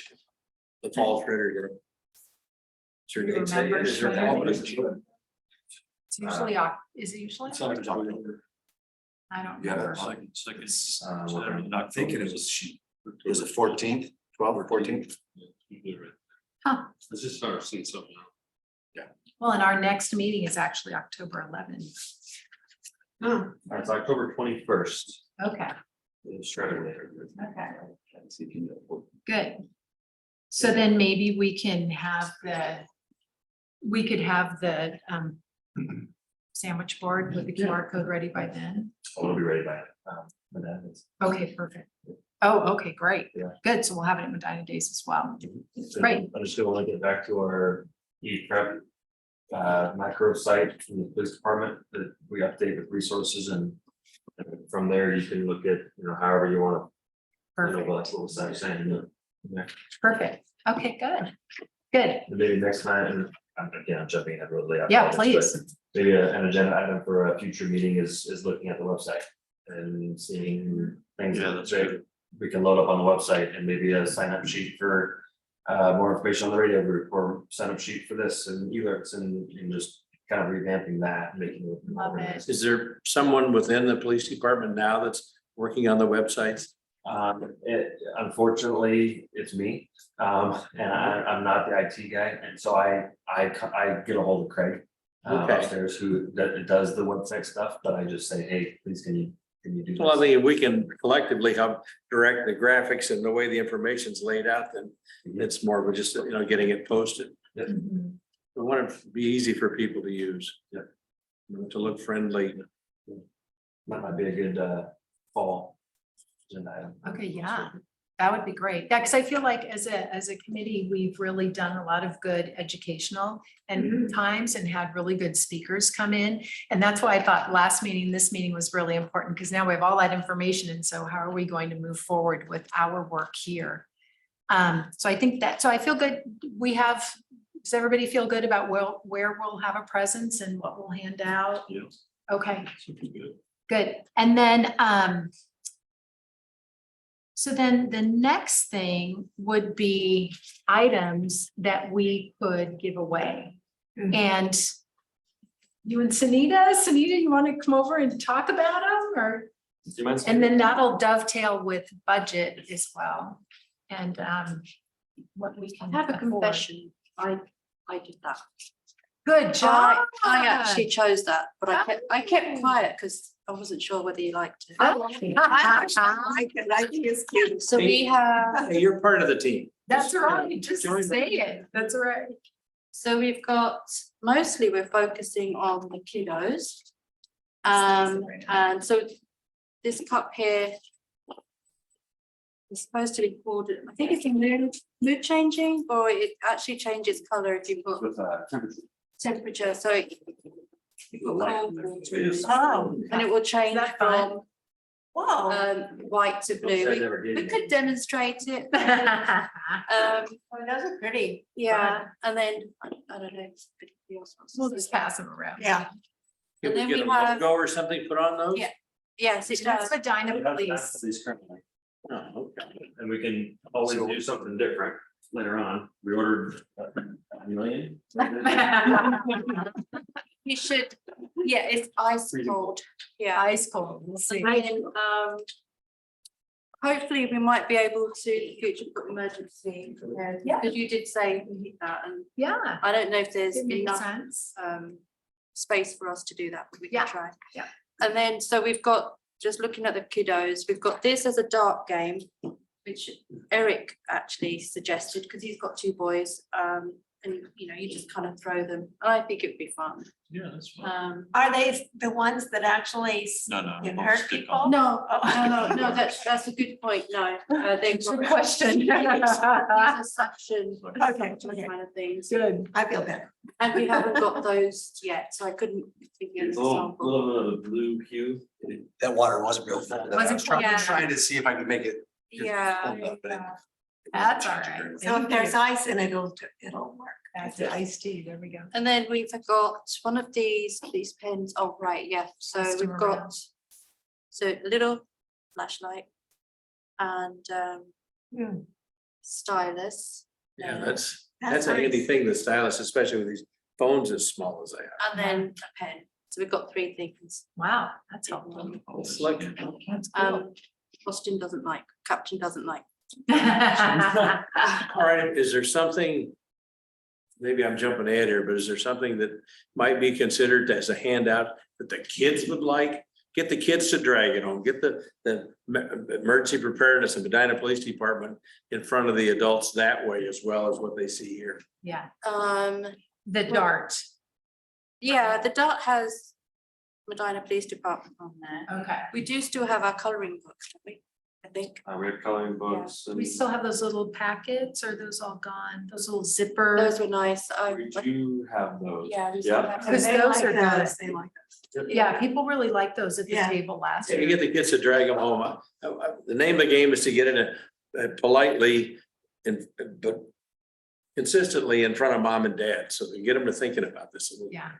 the fall shredder here? Sure. You date say it? remember Is there a Shredder fall Days? shredder? It's usually, is it usually? I don't Yeah, remember. I'm thinking it was the 14th, 12th or 14th? Huh. Let's just start seeing something else. Well, and our next meeting is actually October 11th. Oh, It's October 21st. Okay, Shredder. okay, good. So then maybe we can have we could have the sandwich board with the QR code ready by then. We'll be ready by. But that is. Okay, perfect. Oh, okay, great. Yeah. Good. So we'll have it at Medina Days as well. Great. I just still want to get back to our e-prep macro site from the police department that we update with resources and And from there, you can look at, however you want to. Perfect, What was I saying? Yeah. perfect. Okay, good, good. And maybe next time, and I'm jumping ahead really. I Yeah, apologize, please. but maybe an agenda item for a future meeting is looking at the website and seeing things Yeah, that that's we can load up on the website and maybe a sign up sheet for more information on the radio group or sign up sheet for this and alerts and just kind of revamping that and making it. more Love it. organized. Is there someone within the police department now that's working on the websites? Unfortunately, it's me, and I'm not the IT guy, and so I get a hold of Craig. Okay. Upstairs who does the website stuff, but I just say, hey, please, can you do Well, I this? think if we can collectively help direct the graphics and the way the information's laid out, then it's more of just, getting it posted. Mhm. We want it to be easy for people to use. Yeah. To look friendly. That might be a good fall agenda item. Okay, yeah, that would be great. Yeah, because I feel like as a committee, we've really done a lot of good educational and times and had really good speakers come in. And that's why I thought this meeting was really important because now we have all that information. And so how are we going to move forward with our work here? So I think so I feel good. Does everybody feel good about where we'll have a presence and what we'll hand out? Yeah. Okay, Good. good. And then, so then the next thing would be items that we could give away. And you and Sunita, you want to come over and talk about them or? Do you mind? And then that'll dovetail with budget as well. And what we can I have a afford. confession. I did that. Good job. I actually chose that, but I kept quiet because I wasn't sure whether you liked it. So we have, Hey, you're part of the team. That's right. Just Join say it. That's right. so we've got, mostly we're focusing on the kiddos. And so this cup here is supposed to be called, I think it's a mood changing, or it actually changes color if you put With temperature, so it will cold water, Oh, and it will change that fun? from whoa. white to blue. We could demonstrate it. Oh, those are pretty. Yeah, and then, I don't know. if anybody else wants to We'll say just that. pass them around. Yeah. Can And then we get a we have- logo or something put on those? Yeah. Yes, it That's does. Medina Police. These currently. Oh, okay. And we can always do something different later on. We ordered a million. You should, yeah, it's ice cold, yeah. Ice cold, we'll see. And hopefully we might be able to in the future put emergency, Yeah. because you did say we need that, and Yeah. I don't know if there's It makes enough sense. space for us to do that, but we Yeah, can try. yeah. And then, so we've got, just looking at the kiddos, we've got this as a dart game, which Eric actually suggested, because he's got two boys, and you just kind of throw them, and I think it'd be fun. Yeah, that's fine. Are they the ones that actually No, can we'll hurt stick people? on. No, Oh. no, that's a good point, no, they've got. Good question. These are suction Okay, kind of things, Good. I feel better. and we haven't got those yet, so I couldn't give you an It's a little example. bit of a blue hue. That water wasn't real full. I Wasn't was trying, full. trying to see if I could make it. Yeah, but it- That's all right. So if there's ice in it, it'll work. That's the iced tea. There we go. and then we've got one of these pens, oh, right, yeah, so Pass them we've around. got, so a little flashlight and stylus. Yeah, that's That's a handy nice. thing, the stylus, especially with these phones as small as they are. And then a pen, so we've got three things. Wow, that's helpful. It's like, That's cool. Captain doesn't like. all right, is there something? Maybe I'm jumping ahead here, but is there something that might be considered as a handout that the kids would like? Get the kids to drag it home, get the emergency preparedness and Medina Police Department in front of the adults that way as well as what they see here. Yeah, Um, the dart. yeah, the dart has Medina Police Department on there. Okay. We do still have our colouring books, don't we? I think. We have coloring books. Do we and still have those little packets? Or are those all gone? Those little zipper? Those were nice. We do have those. Yeah. we still Yeah. have Because They those like are good. those, they like those. Yeah, people really like those at the Yeah. table last You year. get the kids to drag them home. The name of the game is to get in politely and, but consistently in front of mom and dad, so they get them to thinking about this. Yeah,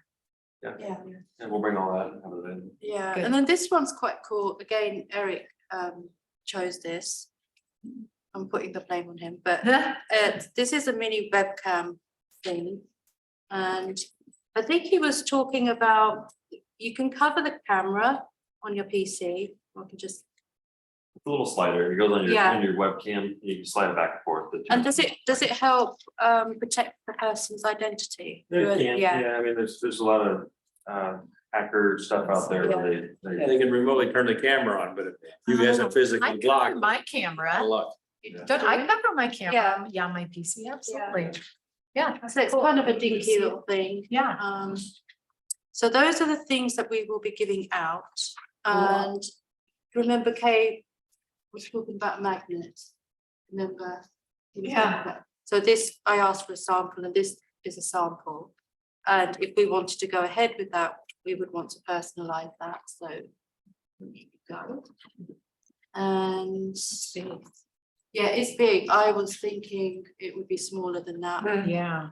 Yeah. And we'll bring all that and have it in. Yeah, Good. and then this one's quite cool. Again, Eric chose this. I'm putting the blame on him, but this is a mini webcam thing. And I think he was talking about, you can cover the camera on your PC. I can just, It's a little slider. It goes on Yeah. your webcam. You can slide it back and forth. and does it help protect the person's identity? It can, Yeah, yeah, I mean, there's a lot of hacker stuff out there where Yeah, they can remotely turn the camera on, but if you guys are I physically cover blocked, my good camera. luck. Don't I cover my camera? Yeah. Yeah, my PC, absolutely. Yeah. so it's cool. kind of a dinky little thing. Yeah, So those are the things that we will be giving out. And remember, Kay was talking about magnets. Remember? He was talking about- So this, I asked for a sample, and this is a sample. And if we wanted to go ahead with that, we would want to personalize that, so. there you go. And yeah, it's big. I was thinking it would be smaller than that. yeah.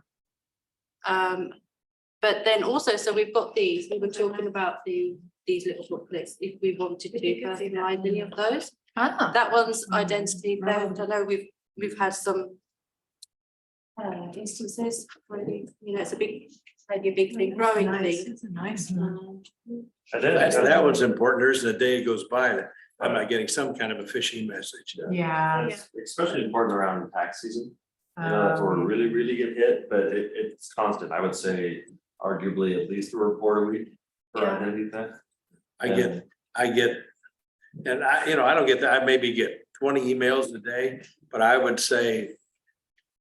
But then also, so we've got these, we were talking about these little booklets, if we wanted to personalize any of those. Ah, That one's identity theft. I know we've had some instances where, it's a big, maybe a big thing, growing thing. It's a nice one. That one's important. There isn't a day goes by that I'm not getting some kind of a phishing message. yeah. It's especially important around tax season. You know, that's where we really, really get hit, but it's constant. I would say arguably at least a report a week for Yeah. identity theft. I get, and I don't get that. I maybe get 20 emails a day, but I would say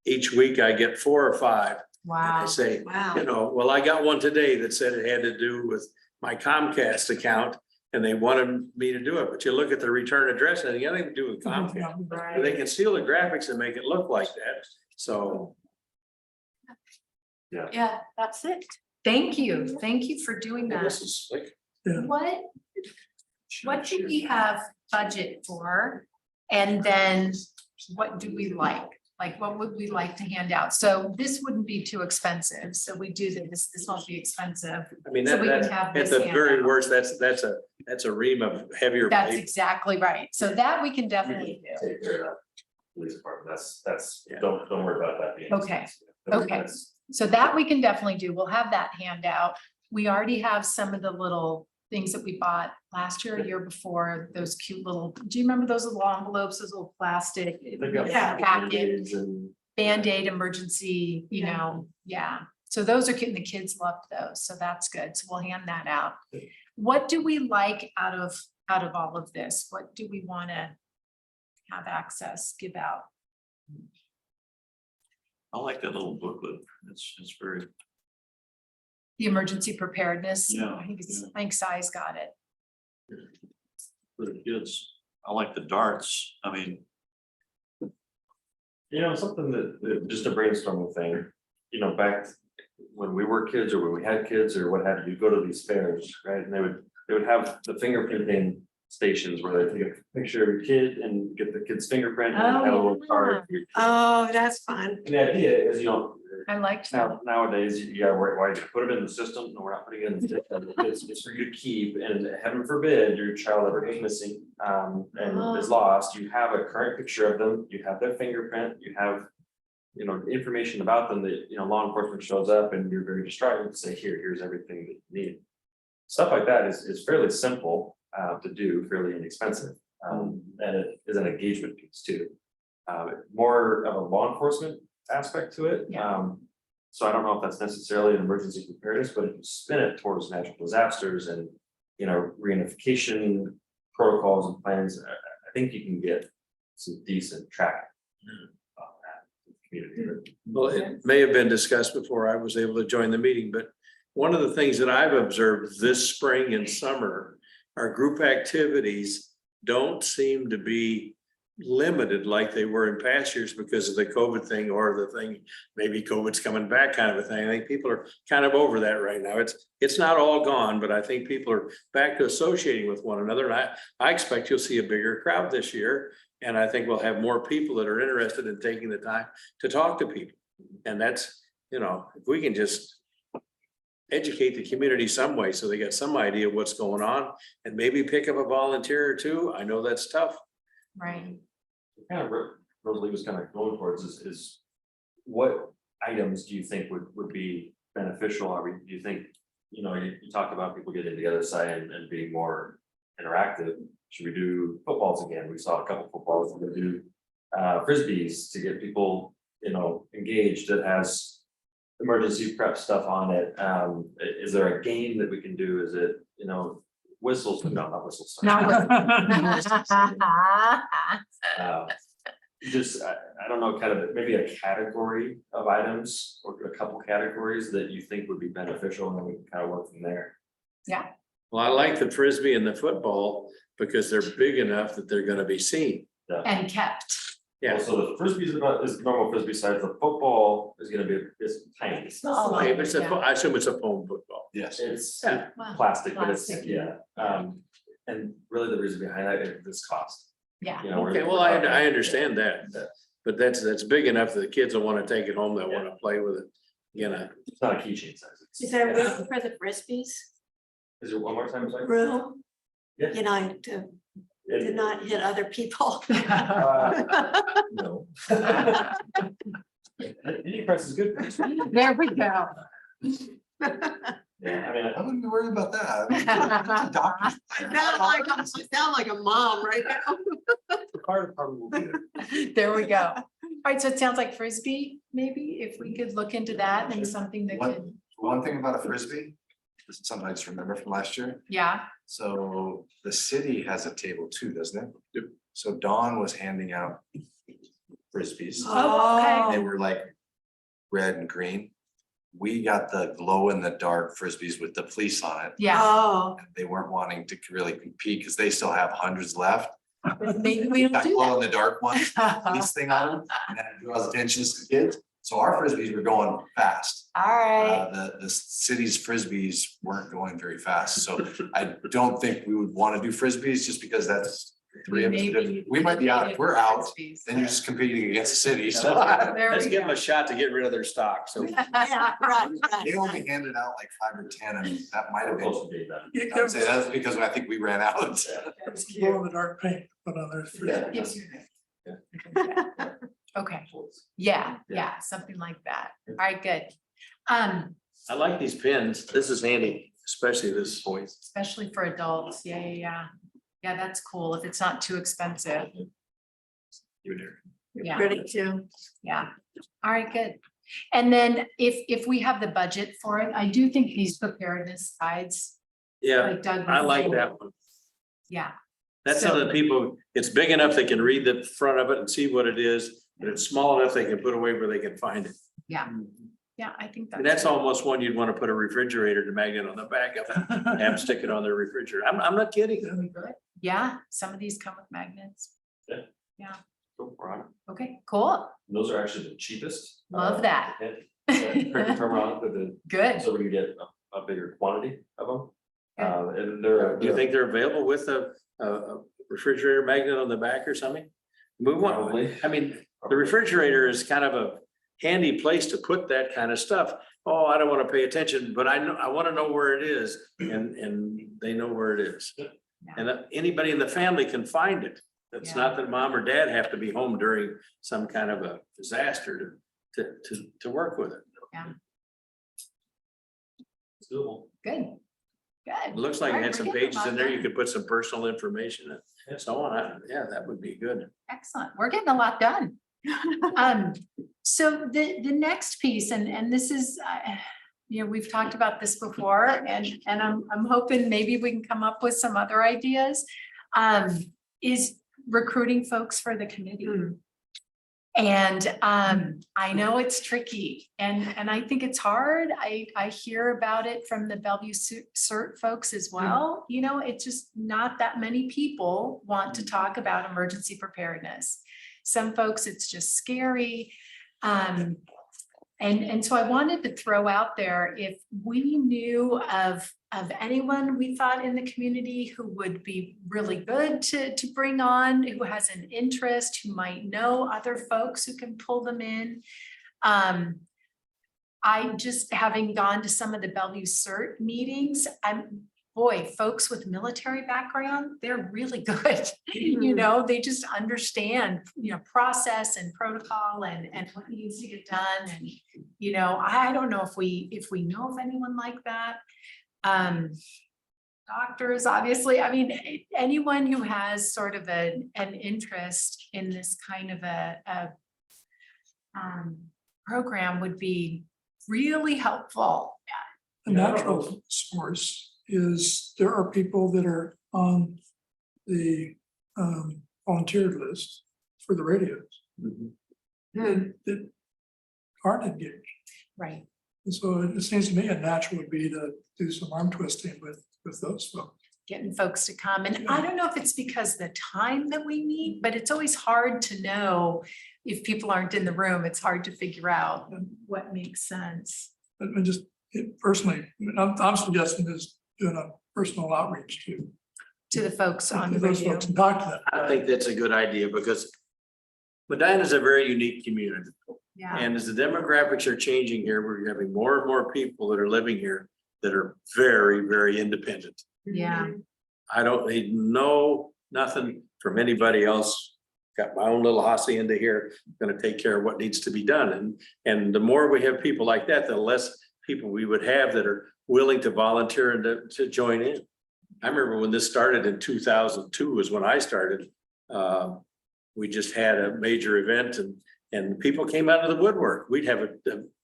each week I get 4 or 5. And I Wow. say, Wow. well, I got one today that said it had to do with my Comcast account and they wanted me to do it. But you look at the return address and it got nothing to do with Comcast. They can steal the graphics and make it look like that. So Yeah, that's it. Thank you. Thank you for doing that. this is like. What do we have budget for? And then what do we like? Like, what would we like to hand out? So this wouldn't be too expensive. So we do this won't be expensive. I mean, So we can that's, have at this the very handout. worst, that's a ream of heavier That's paper. exactly right. So that we can definitely do. Take care of that. Police department, that's, Yeah. don't worry about that being. Okay. expensive. Okay. That's- So that we can definitely do. We'll have that handout. We already have some of the little things that we bought last year, year before, those cute little, do you remember those little envelopes, those little plastic? They've got packet, Band-Aids and Band-Aid emergency, yeah. So those are cute and the kids loved those. So that's good. So we'll hand that out. What do we like out of all of this? What do we want to have access, give out? I like that little booklet. It's very, The emergency preparedness. Yeah, I think yeah. I think Sai's got it. for the kids. I like the darts. I mean, something that just a brainstorming thing, back when we were kids or when we had kids or what have you, go to these fairs, right? And they would have the fingerprinting stations where they take a picture of your kid and get the kid's fingerprint and have a little card. Oh, that's fun. And the idea is, I liked that. nowadays, you gotta worry, why you put them in the system? No, we're not putting it in the system. It's for you to keep, and heaven forbid your child ever goes missing, and is lost. You have a current picture of them, you have their fingerprint, you have, information about them that, law enforcement shows up and you're very distraught, you can say, here's everything that you need. Stuff like that is fairly simple, to do, fairly inexpensive, and it is an engagement piece too. More of a law enforcement aspect to it. Yeah. So I don't know if that's necessarily an emergency preparedness, but if you spin it towards natural disasters and, reunification protocols and plans, I think you can get some decent traction. On that community. Well, it may have been discussed before I was able to join the meeting, but one of the things that I've observed this spring and summer are group activities don't seem to be limited like they were in past years because of the COVID thing or the thing, maybe COVID's coming back kind of a thing. I think people are kind of over that right now. It's not all gone, but I think people are back to associating with one another. And I expect you'll see a bigger crowd this year. And I think we'll have more people that are interested in taking the time to talk to people. And that's, you know, if we can just educate the community some way so they get some idea of what's going on and maybe pick up a volunteer or two. I know that's tough. Right. Kind of Rosalie was kind of going towards is what items do you think would be beneficial? Or do you think, you know, you talk about people getting together side and being more interactive. Should we do footballs again? We saw a couple footballs. We're gonna do frisbees to get people, you know, engaged. That has emergency prep stuff on it. Is there a game that we can do? Is it, you know, whistles? No, not whistles. Just, I don't know, kind of maybe a category of items or a couple categories that you think would be beneficial, and then we can kind of work from there. Yeah. Well, I like the frisbee and the football because they're big enough that they're gonna be seen. And kept. Yeah. So the frisbee is normal frisbee size. The football is gonna be tiny. Small. Okay, but Yeah. I assume it's a foam football. Yes. It's Yeah. Wow. plastic, but it's, Plastic. yeah. And really the reason behind that is this cost. Yeah. You know, we're- Okay, well, I understand that, but that's big enough that the kids will wanna take it home, they'll wanna play with it. You know, It's not a keychain size. It's- Is there room for the frisbees? Is it one more time? Sorry? Room? Yeah. You know, to It- not hit other people. No. Any price is good. There we go. Yeah, I mean, I wouldn't be worried about that. It's a doctor's- I sound like a mom right now. the fire department will be there. There we go. All right, so it sounds like frisbee, maybe if we could look into that and something that could, One thing about a frisbee, this is something I just remember from last year. yeah, So the city has a table too, doesn't it? Yep. So Dawn was handing out frisbees. Oh, They were like red and green. We got the glow in the dark frisbees with the fleece on it. yeah. Oh, They weren't wanting to really compete because they still have hundreds left. Maybe we'll That do glow in the dark one, that. fleece thing on them, and that draws attention to kids. So our frisbees were going fast. All right, The city's frisbees weren't going very fast, so I don't think we would want to do frisbees just because that's three of us. Maybe- We might be out, if we're out, Frisbees. then you're just competing against the city, so. There let's we give them go. a shot to get rid of their stock, so. yeah, right, right. They only handed out like 5 or 10, and that might have been, Close to being done. I would say that's because I think we ran out. Glow in the dark paint, put on there. Yeah. Yes. Okay, yeah, something like that. All right, good. I like these pins. This is handy, especially this voice. Especially for adults. Yeah. Yeah, that's cool. If it's not too expensive. Yeah. Ready to. Yeah, all right, good. And then if we have the budget for it, I do think these preparedness guides, Yeah, like Doug. I was like saying, that one. Yeah, That's some of the people, it's big enough they can read the front of it and see what it is, and it's small enough they can put away where they can find it. yeah, I think And that's. that's almost one you'd want to put a refrigerator magnet on the back of it, and have them stick it on their refrigerator. I'm not kidding. Yeah, some of these come with magnets. Cool, we're on it. Okay, cool. Those are actually the cheapest. Love that. to hit. Correct term on it, but Good. so we can get a bigger quantity of them. Good. And they're. Do you think they're available with a refrigerator magnet on the back or something? Move on. Probably. I mean, the refrigerator is kind of a handy place to put that kind of stuff. Oh, I don't want to pay attention, but I know, I want to know where it is, and they know where it is. And anybody in the family can find it. It's Yeah. not that mom or dad have to be home during some kind of a disaster to work with it. It's doable. Good. It looks like All it right, had some we're getting pages a in lot there. You done. could put some personal information and so on. Yeah, that would be good. Excellent. We're getting a lot done. So the next piece, and this is, we've talked about this before, and I'm hoping maybe we can come up with some other ideas. Is recruiting folks for the committee. And I know it's tricky and I think it's hard. I hear about it from the Bellevue CERT folks as well. You know, it's just not that many people want to talk about emergency preparedness. Some folks, it's just scary. And so I wanted to throw out there, if we knew of anyone we thought in the community who would be really good to bring on, who has an interest, who might know other folks who can pull them in. I just, having gone to some of the Bellevue CERT meetings, boy, folks with military background, they're really good. You know, they just understand, you know, process and protocol and what needs to get done. And, you know, I don't know if we know of anyone like that. Doctors, obviously, I mean, anyone who has sort of an interest in this kind of a program would be really helpful. A natural source is there are people that are on the volunteered list for the radios that aren't engaged. Right. And so it seems to me a natural would be to do some arm twisting with those folks. Getting folks to come. And I don't know if it's because the time that we need, but it's always hard to know if people aren't in the room. It's hard to figure out what makes sense. I just personally, I'm suggesting is doing a personal outreach To the folks on to the those radio. folks and talk to them. I think that's a good idea because Medina is a very unique community. Yeah. And as the demographics are changing here, we're having more and more people that are living here that are very, very independent. Yeah. I don't need nothing from anybody else. Got my own little hacienda here, gonna take care of what needs to be done. And the more we have people like that, the less people we would have that are willing to volunteer and to join in. I remember when this started in 2002 was when I started. We just had a major event and people came out of the woodwork. We'd have a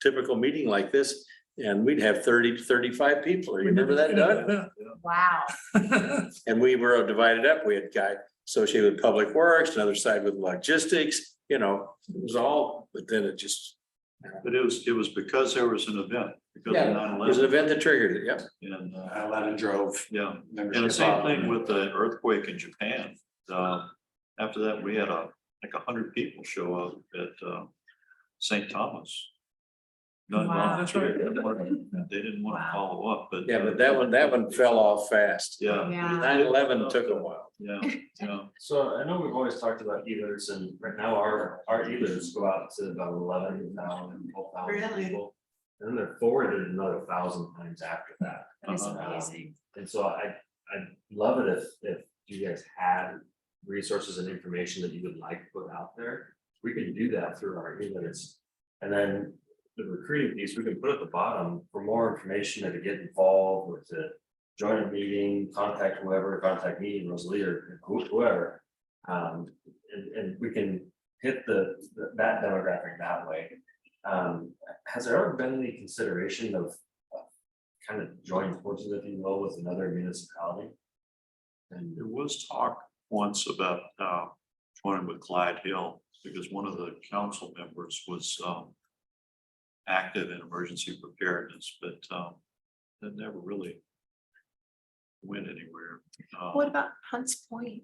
typical meeting like this and we'd have 30 to 35 people. You remember that, Doug? Wow. And we were divided up. We had a guy associated with public works, another side with logistics, you know, it was all, but then it just. But it was because there was an event, because of Yeah, it was an 9/11. event that triggered it, yep. And, 9/11 drove. yeah, and the membership same up. thing with the earthquake in Japan. After that, we had like 100 people show up at St. Thomas. None Wow. volunteered. They didn't want to Wow. follow up, but. Yeah, but that one fell off fast. Yeah. Yeah. 9/11 took a while. Yeah, yeah. So I know we've always talked about e-alerts and right now our e-alerts go out to about 11,000, 12,000 Really? people. And then they're forwarded another 1,000 times after that. That is Uh-huh. amazing. And so I'd love it if you guys had resources and information that you would like to put out there. We can do that through our e-alerts. And then the recruiting piece, we can put at the bottom for more information or to get involved or to join a meeting, contact whoever, contact me, Rosalie, or whoever. And we can hit that demographic that way. Has there ever been any consideration of kind of joint forces, if you will, with another municipality? And there was talk once about joining with Clyde Hill, because one of the council members was active in emergency preparedness, but that never really went anywhere. What about Hunts Point?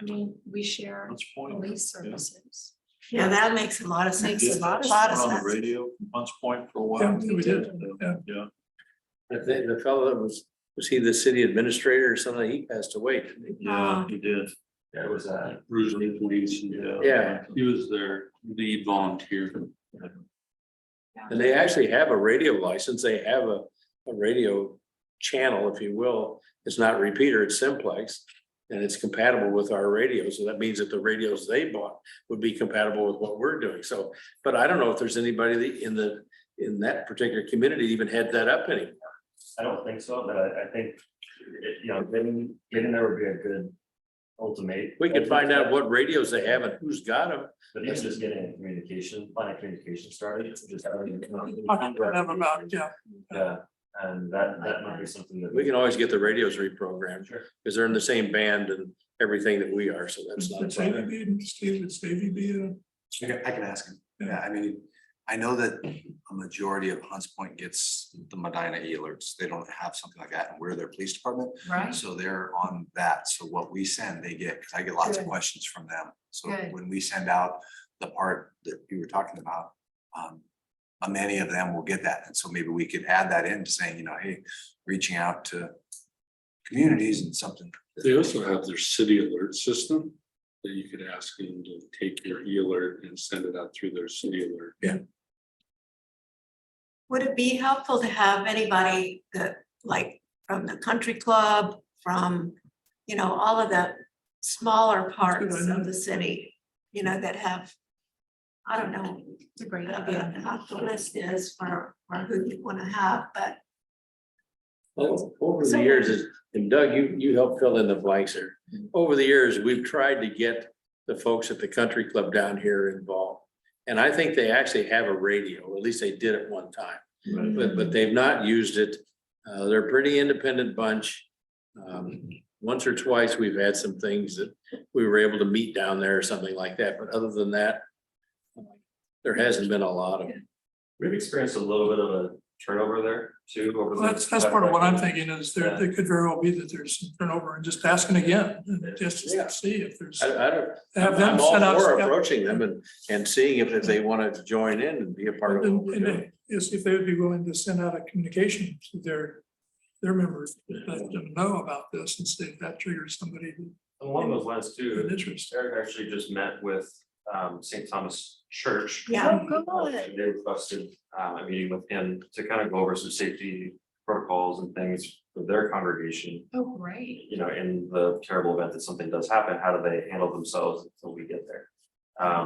I mean, we share Hunts Point, police yeah. services. Yeah, that makes a lot of sense. Makes a lot of Lot of On the sense. radio, Hunts Point for a Yeah, while. we did. Yeah. Yeah, I think the fellow that was he the city administrator or something? He passed away. Didn't he? yeah, he did. Yeah, it was Bruce Police. Yeah. He was their lead volunteer. And they actually have a radio license. They have a radio channel, if you will. It's not repeater, it's simplex. And it's compatible with our radio. So that means that the radios they bought would be compatible with what we're doing. So, but I don't know if there's anybody that in that particular community even had that up anymore. I don't think so, but I think, getting there would be a good ultimate. We could find out what radios they have and who's got them. But even just getting a line of communication started, just. Talking to them about, yeah. Yeah, and that might be something that. We can always get the radios reprogrammed Sure. because they're in the same band and everything that we are. So that's not a Would Stevie problem. be, Steve, would Stevie be I can ask him. Yeah, I mean, I know that a majority of Hunts Point gets the Medina alerts. They don't have something like that, and we're their police department. Right. So they're on that. So what we send, they get, because I get lots of Good. questions from them. So Good. when we send out the part that you were talking about, many of them will get that. And so maybe we could add that in to saying, you know, hey, reaching out to communities and something. They also have their city alert system that you could ask them to take your e-alert and send it out through their city alert. Yeah. Would it be helpful to have anybody that, like, from the country club, from, you know, all of the smaller parts of the city, you know, that have, I don't know, It's a great maybe idea. what the list is for who you want to have, but Over the years, and Doug, you helped fill in the blanks here. Over the years, we've tried to get the folks at the country club down here involved. And I think they actually have a radio, or at least they did at one time, but they've not used it. They're a pretty independent bunch. Once or twice, we've had some things that we were able to meet down there or something like that, but other than that, there hasn't been a lot of. We've experienced a little bit of a turnover there too. Over the That's part of what I'm thinking is there, Yeah. there could very well be that there's some turnover and just asking again, and just Yeah. to see if there's. I don't, Have them I'm all send out. for yeah. approaching them and seeing if they wanted to join in and be a part of what we're And doing. is if they would be willing to send out a communication to their members, let them know about this and see if that triggers somebody to Along those lines too, an interest. Eric actually just met with St. Thomas Church. yeah. Oh, good. They requested a meeting with him to kind of go over some safety protocols and things for their congregation. Oh, great. You know, in the terrible event that something does happen, how do they handle themselves until we get there?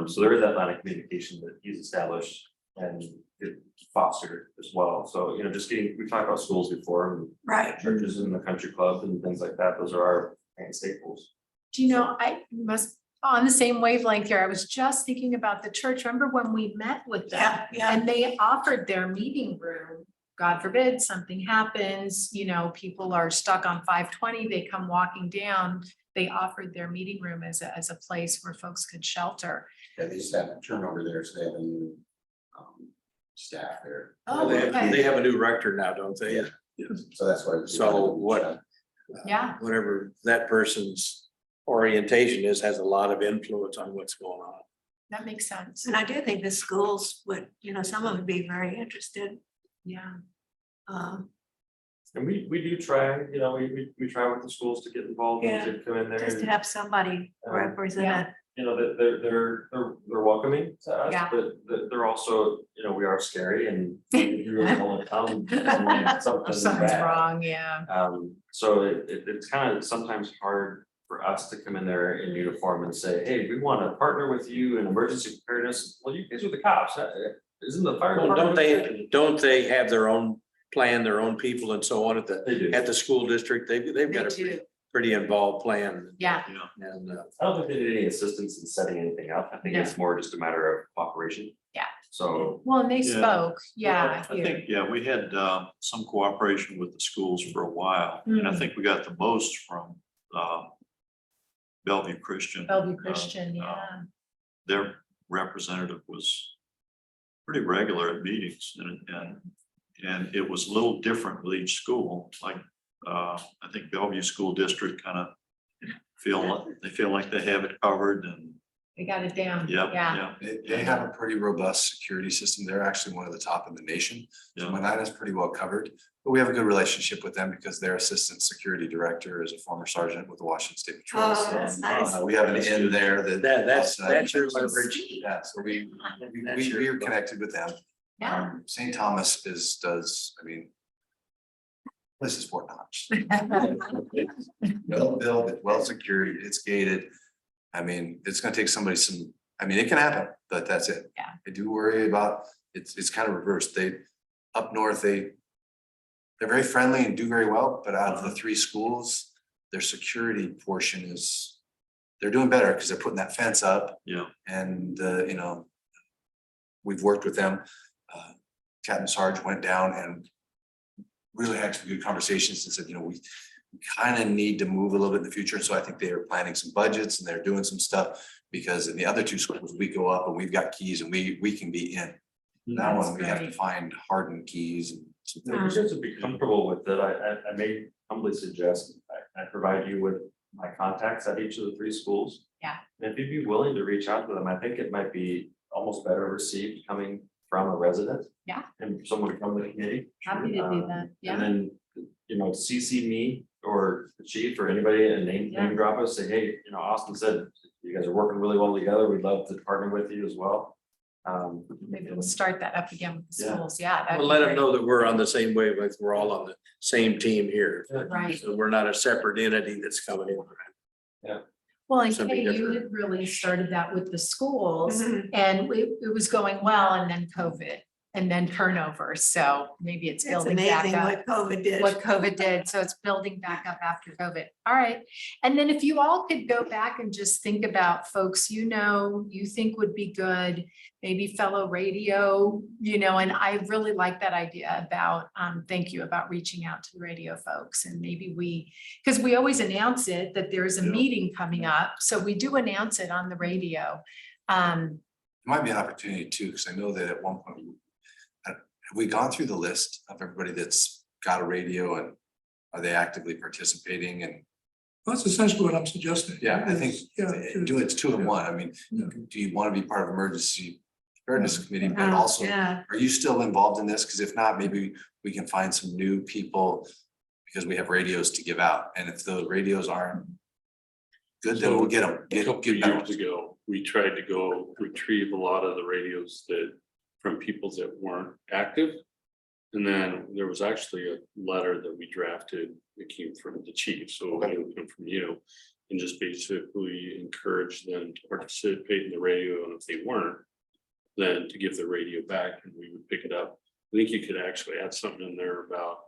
So there is that line of communication that he's established and it fostered as well. So, you know, just getting, we talked about schools before and Right. churches and the country club and things like that. Those are our main staples. Do you know, I must, on the same wavelength here, I was just thinking about the church. Remember when we met with them? Yeah, yeah. And they offered their meeting room. God forbid, something happens, you know, people are stuck on 520, they come walking down. They offered their meeting room as a place where folks could shelter. Yeah, they just have turnover there, so they have a new staff there. Oh, They okay. have a new rector now, don't they? Yeah. So that's why. So what? Yeah. Whatever that person's orientation is, has a lot of influence on what's going on. That makes sense. And I do think the schools would, you know, some of them would be very interested. Yeah. And we do try, you know, we try with the schools to get involved and to come in there. Just to and, have somebody represent it. You know, that they're welcoming to us, Yeah. but they're also, you know, we are scary and you really don't want to come. Something's bad. wrong, yeah. So it's kind of sometimes hard for us to come in there in uniform and say, hey, we want to partner with you in emergency preparedness. Well, you guys are the cops. Isn't the fire Well, department? don't they have their own plan, their own people and so on at They do. the school district? They've got They a do. pretty involved plan. Yeah. And I don't think they need any assistance in setting anything up. I think it's more just a matter of cooperation. Yeah. So, Well, and they Yeah. spoke, yeah. Well, I think, yeah, we had some cooperation with the schools for a while, and I think we got the most from Bellevue Christian. Bellevue Christian, yeah. Their representative was pretty regular at meetings, and it was a little different with each school, like I think Bellevue School District kind of feel like they have it covered and, They got it down. yeah. They have a pretty robust security system. They're actually one of the top in the nation. So Yeah. Medina's pretty well covered, but we have a good relationship with them because their assistant security director is a former sergeant with the Washington State Patrol. Oh, So, that's nice. we have an in there that's that's your leverage. Yeah, so we That's your- we're connected with them. Yeah. St. Thomas does, I mean, this is Fort Knox. Well built, it's well secured, it's gated. I mean, it's gonna take somebody I mean, it can happen, but that's it. Yeah. I do worry about, it's kind of reversed. Up north, they're very friendly and do very well, but out of the three schools, their security portion they're doing better because they're putting that fence up. Yeah. And, you know, we've worked with them. Captain Sarge went down and really had some good conversations and said, you know, we kind of need to move a little bit in the future. So I think they are planning some budgets and they're doing some stuff Because in the other two schools, we go up and we've got keys and we can be in. That That's one, we have to great. find hardened keys and. some If you things. guys would be comfortable with it, I may humbly suggest I provide you with my contacts at each of the 3 schools. Yeah. And if you'd be willing to reach out to them, I think it might be almost better received coming from a resident. Yeah. And someone from the committee. Happy to do that, And yeah. then, CC me or the chief or anybody and name drop us, say, hey, Austin said you guys are working really well together. We'd love to partner with you as well. Maybe we'll start that up again with the Yeah. schools, yeah. that'd We'll be let them great. know that we're on the same wavelength. We're all on the same team here. Right. So we're not a separate entity that's coming in. Well, and Something Kay, you different. had really started that with the schools Mhm. and it was going well and then COVID and then turnover. So maybe it's It's building back amazing up. what COVID did. What COVID did, so it's building back up after COVID. All right. And then if you all could go back and just think about folks you think would be good, maybe fellow radio, and I really like that idea about, thank you, about reaching out to the radio folks and maybe because we always announce it that there's a Yeah. meeting coming up, so we do announce it on the radio. It might be an opportunity too, because I know that at one point. Have we gone through the list of everybody that's got a radio and are they actively participating and? That's essentially what I'm suggesting. Yeah, I think is, yeah, it's 2 in yeah. 1. I mean, Yeah. do you want to be part of emergency preparedness committee, but Oh, also, yeah. are you still involved in this? Because if not, maybe we can find some new people. Because we have radios to give out, and if the radios aren't good, then we'll get them. A couple of years ago, we tried to go retrieve a lot of the radios from people that weren't active. And then there was actually a letter that we drafted that came from the chief, so it would come from you. And just basically encourage them to participate in the radio, and if they weren't, then to give the radio back and we would pick it up. I think you could actually add something in there about,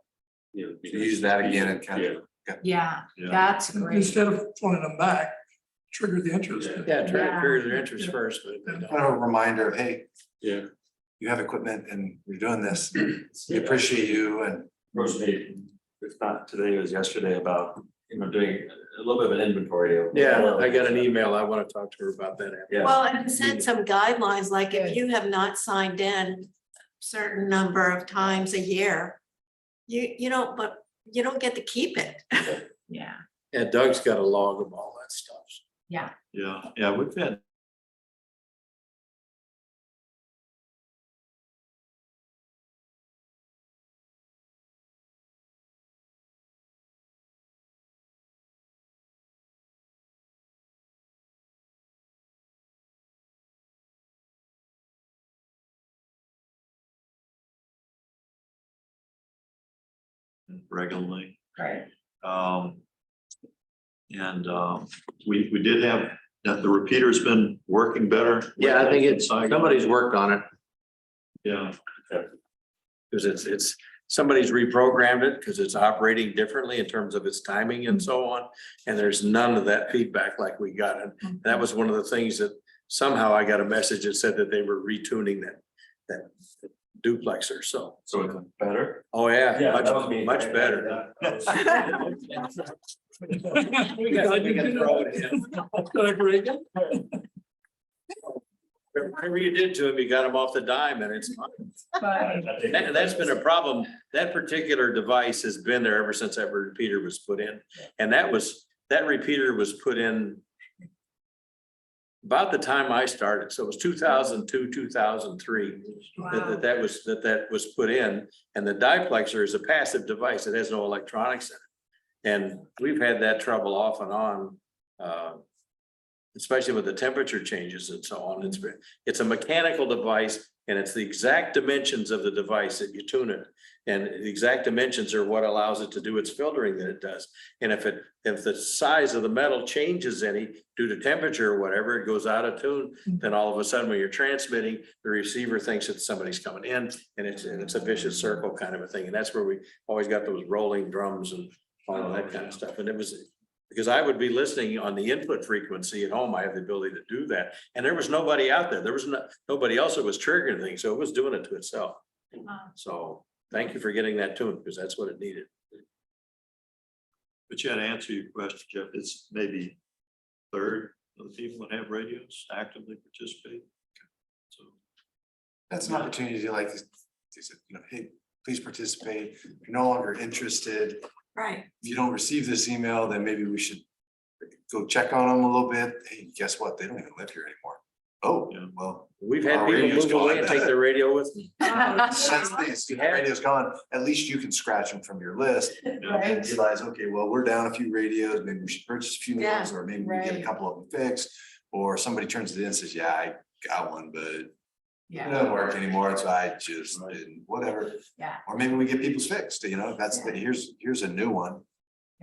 Use that again and kind of. Yeah, Yeah. that's great. Instead of phoning them back, trigger the interest. Yeah, Yeah. trigger their interest first, but they don't. Kind of a reminder of, hey, Yeah, you have equipment and you're doing this. We appreciate you and. Rosemary, if not today, it was yesterday about, doing a little bit of an inventory of. Yeah, I got an email. I want to talk to her about that. Yeah. Well, and set some guidelines, like if Good. you have not signed in certain number of times a year, you don't get to keep it. Yeah, Yeah, Doug's got a log of all that stuff. yeah. yeah, we've had. Regularly. Right. We did have, that the repeater's been working better. Yeah, I think it's, somebody's worked on it, Yeah, because it's, somebody's reprogrammed it, because it's operating differently in terms of its timing and so on. And there's none of that feedback like we got. And that was one of the things that somehow I got a message that said that they were retuning that duplexer, so. So it's better. Oh, yeah, that was me. much better. We can throw it in. Whatever you did to him, you got him off the dime and it's fine. That's been a problem. That particular device has been there ever since that repeater was put in. And that repeater was put in about the time I started. So it was 2002, 2003 that was put in. And the diplexer is a passive device. It has no electronics in it. And we've had that trouble off and on, especially with the temperature changes and so on. It's a mechanical device, and it's the exact dimensions of the device that you tune it. And the exact dimensions are what allows it to do its filtering that it does. And if the size of the metal changes any due to temperature or whatever, it goes out of tune, then all of a sudden when you're transmitting, the receiver thinks that somebody's coming in, and it's a vicious circle kind of a thing. And that's where we always got those rolling drums and all of that kind of stuff. And it was because I would be listening on the input frequency at home. I have the ability to do that. And there was nobody out there. There was nobody else that was triggering things. So it was doing it to itself. So thank you for getting that tuned, because that's what it needed. but you had to answer your question, Jeff. It's maybe third the people that have radios actively participate. So, That's an opportunity to like, they said, you know, hey, please participate. If you're no longer interested, Right. if you don't receive this email, then maybe we should go check on them a little bit. Hey, guess what? They don't even live here anymore. Oh, Yeah. well. We've had Our people radio's move away and gone. take their radio with them. That's the thing, is the radio's gone. At least you can scratch them from your list and Right. realize, okay, well, we're down a few radios. Maybe we should purchase a few new Yeah, ones, or maybe we get a right. couple of them fixed. Or somebody turns it in and says, yeah, I got one, but it Yeah, doesn't work anymore, so I just didn't, whatever. yeah, Or maybe we get people's fixed, you know, that's the, here's a new one. Will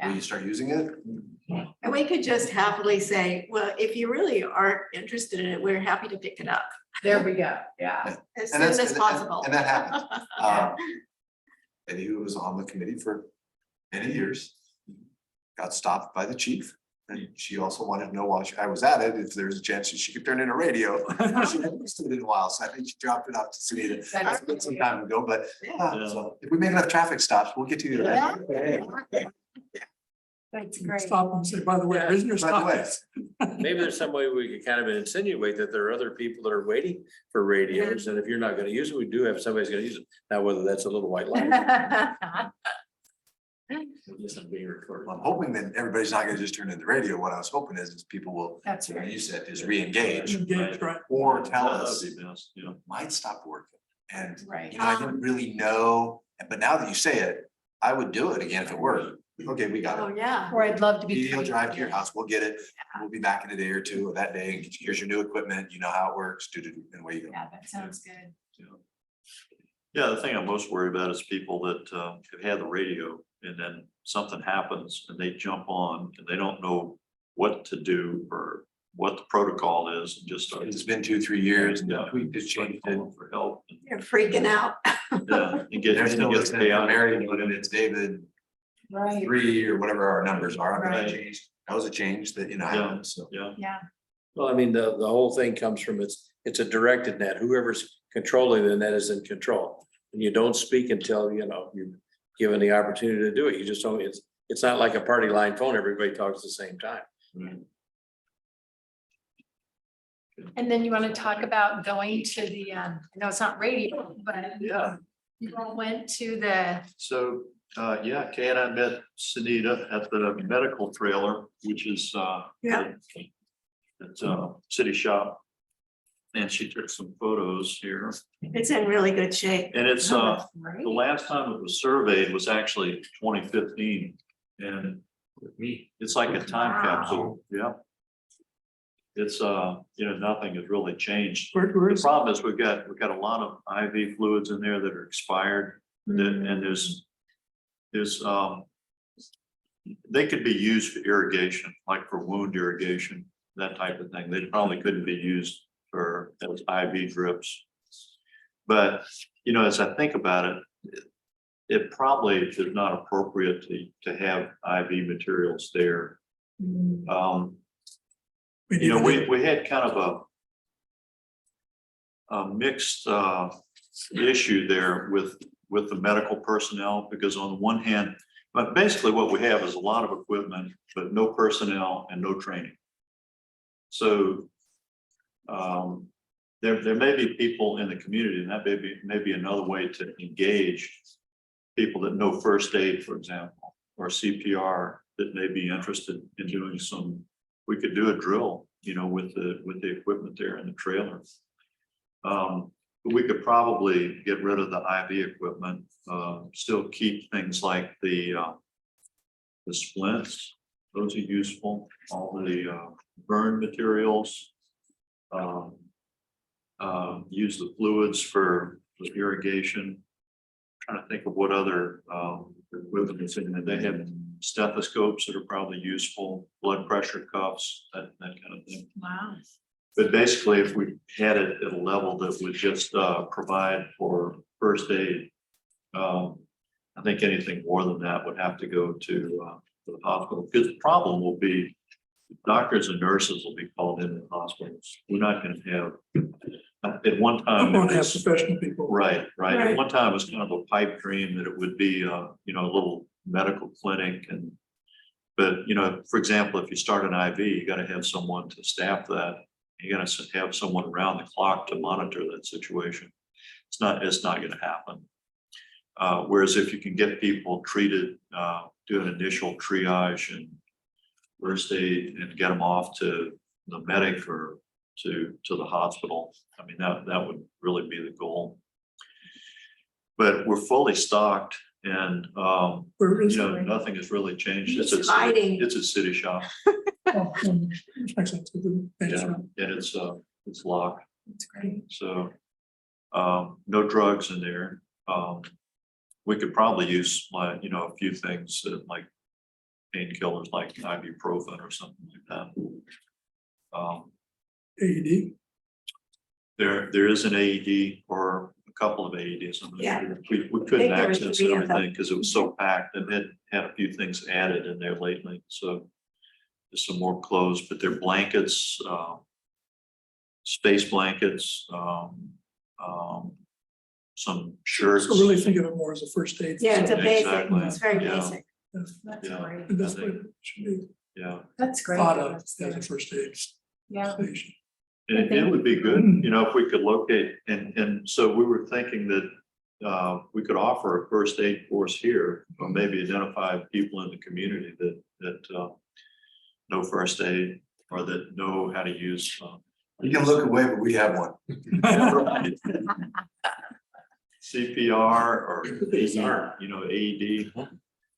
Yeah. you start using it? And we could just happily say, well, if you really aren't interested in it, we're happy to pick it up there we go, yeah. as And soon that's- as possible. And that happens. Eddie, who was on the committee for many years, got stopped by the chief. And she also wanted to know while I was at it, if there's a chance that she could turn in a radio. She hadn't used it in a while, so I think she dropped it off to Sunita. That's That's some time ago, but Yeah. so if we make enough traffic stops, we'll get to you. Yeah. That's great. Stop and say, by the way, there isn't your By the way, stop. Maybe there's some way we could kind of insinuate that there are other people that are waiting for radios, and if you're not gonna use it, we do have somebody's gonna use it. Now, whether that's a little white lie. Yes, I'm being recorded. I'm hoping that everybody's not gonna just turn in the radio. What I was hoping is people will, That's like right. you said, is re-engage Engage, right. or tell that'd us be best, you know. might stop working. And Right. you know, I didn't really know, but now that you say it, I would do it again if it worked. Okay, we got Oh, it. yeah. Or I'd love to be. You'll drive to your house, we'll get it. We'll be back in a day or two or that day. And here's your new equipment, you know how it works, and away you go. Yeah, that sounds good. Yeah, the thing I'm most worried about is people that have had the radio and then something happens and they jump on and they don't know what to do or what the protocol is and just start. It's been 2-3 years and Yeah. we just start changed it. calling for help. And, You're freaking out. yeah, and get, They're and still get listening to chaotic. Mary, but it's David Right, 3 or whatever our numbers are. Right. That was a change that, you know, Yeah. happened, so. Yeah, yeah, Well, I mean, the whole thing comes from it's a directed net. Whoever's controlling the net is in control. And you don't speak until, you know, you're given the opportunity to do it. You just don't, it's not like a party line phone. Everybody talks at the same time. right. and then you want to talk about going to the, I know it's not radio, but Yeah. you all went to the, So, yeah, Kay and I met Sunita at the medical trailer, which is, Yeah. It's city shop. And she took some photos here, It's in really good shape. and it's, oh, that's great. the last time it was surveyed was actually 2015, and it's like a time Wow. capsule, yeah. It's, you know, nothing has really changed. Where The is, problem is we've got a lot of IV fluids in there that are expired, and there's, they could be used for irrigation, like for wound irrigation, that type of thing. They probably couldn't be used for those IV drips. But, you know, as I think about it, it probably is not appropriate to have IV materials there. You know, we had kind of a mixed issue there with the medical personnel, because on the one hand, but basically what we have is a lot of equipment, but no personnel and no training. So there may be people in the community, and that may be another way to engage people that know first aid, for example, or CPR, that may be interested in doing some. We could do a drill, you know, with the equipment there in the trailer. But we could probably get rid of the IV equipment, still keep things like the splints. Those are useful, all the burn materials. Use the fluids for irrigation. Trying to think of what other equipment is in there. They have stethoscopes that are probably useful, blood pressure cuffs, that kind of thing. Wow. But basically, if we had it at a level that would just provide for first aid, I think anything more than that would have to go to the hospital. Because the problem will be doctors and nurses will be called into the hospitals. We're not going to have, at one time. we won't have professional people. Right. Right. At one time, it was kind of a pipe dream that it would be, you know, a little medical clinic But, you know, for example, if you start an IV, you gotta have someone to staff that. You gotta have someone around the clock to monitor that situation. It's not gonna happen. Whereas if you can get people treated, do an initial triage and first aid and get them off to the medic or to the hospital, I mean, that would really be the goal. But we're fully stocked and, Where is you know, it? nothing has really changed. He's It's hiding. a city shop. Oh, next to the main Yeah, street. and it's locked, That's great. so, no drugs in there. We could probably use like, you know, a few things like painkillers, like ibuprofen or something like that. AED. There is an AED or a couple of AEDs. I'm not Yeah. sure. We think couldn't there was access 3 of them. everything because it was so packed and had a few things added in there lately, so. There's some more clothes, but they're blankets, space blankets, some shirts. So really think of it more as a first aid. Yeah, it's a basic, Exactly. it's very Yeah. basic. That's Yeah. great. And that's what it should be Yeah, That's great. thought that of that's as there. a first aid Yeah. station. and it would be good, you know, if we could locate, and so we were thinking that. We could offer a first aid course here, or maybe identify people in the community that know first aid or that know how to use. You can look away, but we have one. CPR or These are. you know, AED,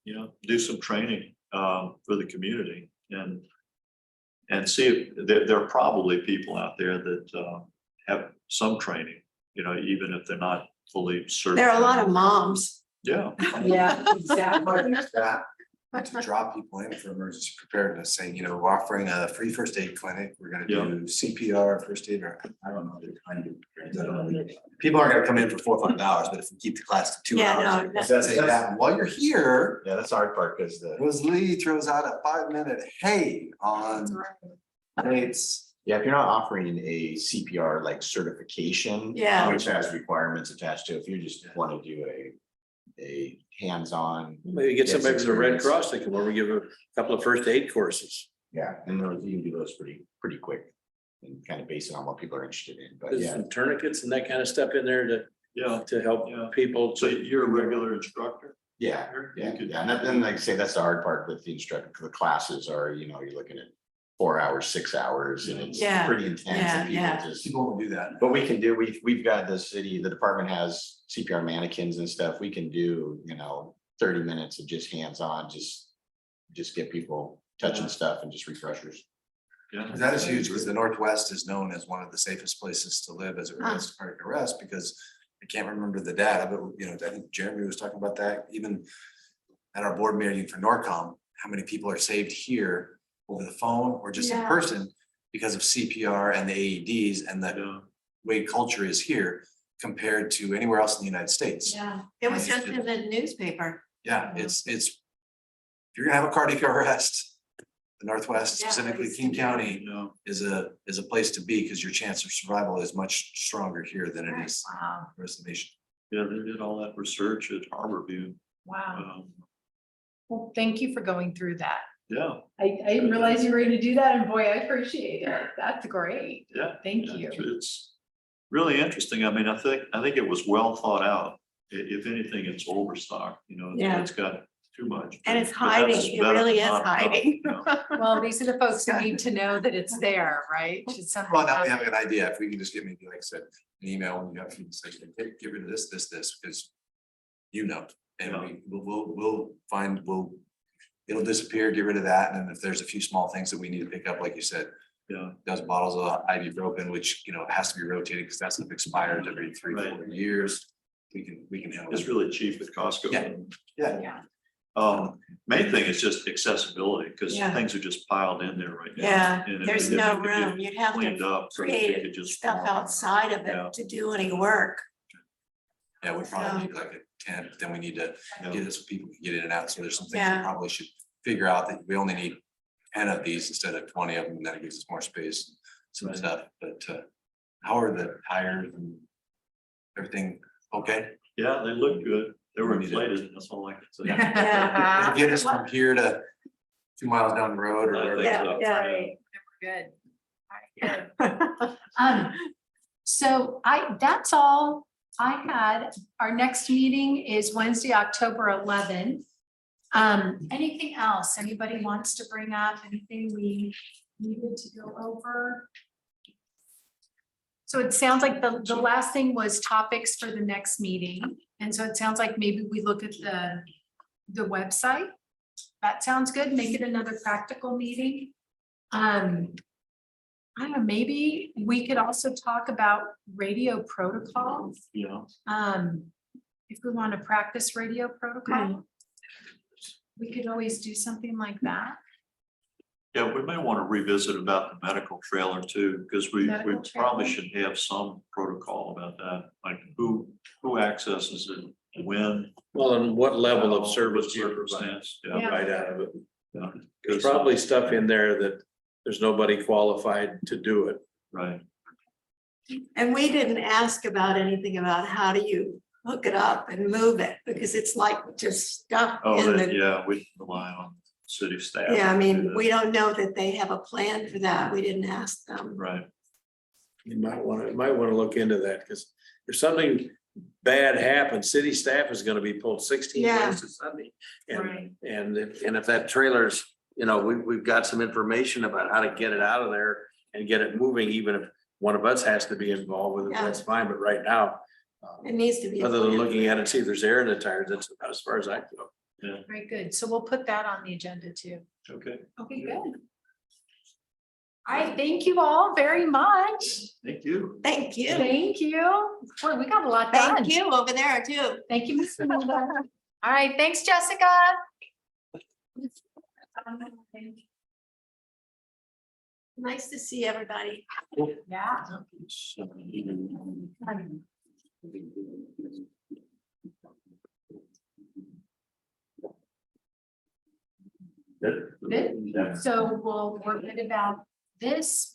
you know, do some training for the community and see if there are probably people out there that have some training, you know, even if they're not fully certified. There are a lot of moms. Yeah, Yeah, exactly. To draw people in for emergency preparedness, saying, you know, we're offering a free first aid clinic, we're gonna Yeah. do CPR, first aid, or I don't know. they're kind of- I don't know. People aren't gonna come in for $4 or $5, but if we keep the class to 2 Yeah, hours. no, Say that while you're here, Yeah, that's the hard part, because the, Rosalie throws out a 5-minute hey on. it's, yeah, if you're not offering a CPR like certification. Yeah. Which has requirements attached to it, if you just want to do a hands-on. Maybe get somebody from the Red experience. Cross, they come over, give a couple of first aid courses. Yeah, and those, you can do those pretty quick and kind of base it on what people are interested in, but There's yeah. some tourniquets and that kind of stuff in there yeah. to help Yeah. people. So you're a regular instructor? Yeah, You could- and then like I say, that's the hard part with the instructor, the classes are, you know, you're looking at 4 hours, 6 hours, and it's Yeah, pretty intense. and people yeah. just- People won't do that. But we can do, we've got the city, the department has CPR mannequins and stuff. We can do, you know, 30 minutes of just hands-on, just get people touching stuff and just refreshers. Yeah. That is huge, because the Northwest is known as one of the safest places to live as it relates to cardiac arrest, because I can't remember the data, but you know, I think Jeremy was talking about that, even at our board meeting for NORCOM, how many people are saved here over the phone or just in Yeah. person because of CPR and the AEDs and the Yeah. way culture is here compared to anywhere else in the United States. Yeah, it was just in the newspaper. Yeah, it's, if you're gonna have a cardiac arrest, the Northwest, Yeah, specifically it's- King County, You know, is a place to be, because your chance of survival is much stronger here than it is Wow, the rest of the nation. yeah, they did all that research at Harborview. wow. Um, Well, thank you for going through that. Yeah, I didn't realize you were gonna do that, and boy, I appreciate it. That's great. yeah. Thank yeah, you. It's really interesting. I mean, I think it was well thought out. If anything, it's overstocked, you know, Yeah. it's got too much. And it's but that's hiding. It better really than is not enough, hiding. you know. Well, these are the folks who need to know that it's there, right? Should something Well, now we happen. have an idea, if we can just get maybe, like I said, an email, when you have people say, hey, get rid of this, because you know, and Yeah. we'll it'll disappear, get rid of that, and then if there's a few small things that we need to pick up, like you said, Yeah, those bottles of ibuprofen, which, you know, has to be rotated, because that stuff expires every 3-4 Right. years. We can handle it's it. really cheap at Costco. Yeah. Yeah. Main thing is just accessibility, because Yeah. things are just piled in there right now. Yeah, and if there's it no could get room. You'd have Cleaned to up. so that you create could just stuff walk. outside of Yeah. it to do any work. Yeah, we probably So- need like a tent, then we need to Yeah. get it so people can get in and out, so there's some things we Yeah. probably should figure out, that we only need 10 of these instead of 20 of them, and that gives us more space, some Right. stuff, but how are the tires and everything okay? Yeah, they look good. They were We need to- inflated, that's all I can say. Yeah. It'll get us from here to 2 miles down the road or whatever. Yeah, yeah. Right, good. All right, good. So that's all I had. Our next meeting is Wednesday, October 11th. Anything else anybody wants to bring up? Anything we needed to go over? So it sounds like the last thing was topics for the next meeting. And so it sounds like maybe we look at the website. That sounds good. Make it another practical meeting. I don't know, maybe we could also talk about radio protocols. Yeah. If we want to practice radio protocol, we could always do something like that. Yeah, we may want to revisit about the medical trailer too, because we Medical probably trailer. should have some protocol about that, like who accesses it, when. Well, and what level of what service do you provide? circumstance, Yeah. Yeah. Right out of it. Yeah. There's probably stuff in there that there's nobody qualified to do it. Right, And we didn't ask about anything about how do you hook it up and move it, because it's like just stuff in the. yeah, we rely on city staff. Yeah, I to do mean, that. we don't know that they have a plan for that. We didn't ask them. Right, You might want to look into that, because if something bad happens, city staff is gonna be pulled 16 Yeah. days to Sunday. Right. And if that trailer's, we've got some information about how to get it out of there and get it moving, even if one of us has to be involved with it, Yeah. that's fine, but right now. It needs to be. a Other than plan. looking at it, see if there's air in the tires, that's about as far as I go. Very good. So we'll put that on the agenda too. okay, Okay, good. All right, thank you all very much. thank you. Thank you. Thank you. Boy, we got a lot done. Thank you over there too. Thank you, Ms. Linda. All right, thanks, Jessica. Nice to see everybody. Yeah. Good. Good. So we'll work it about this.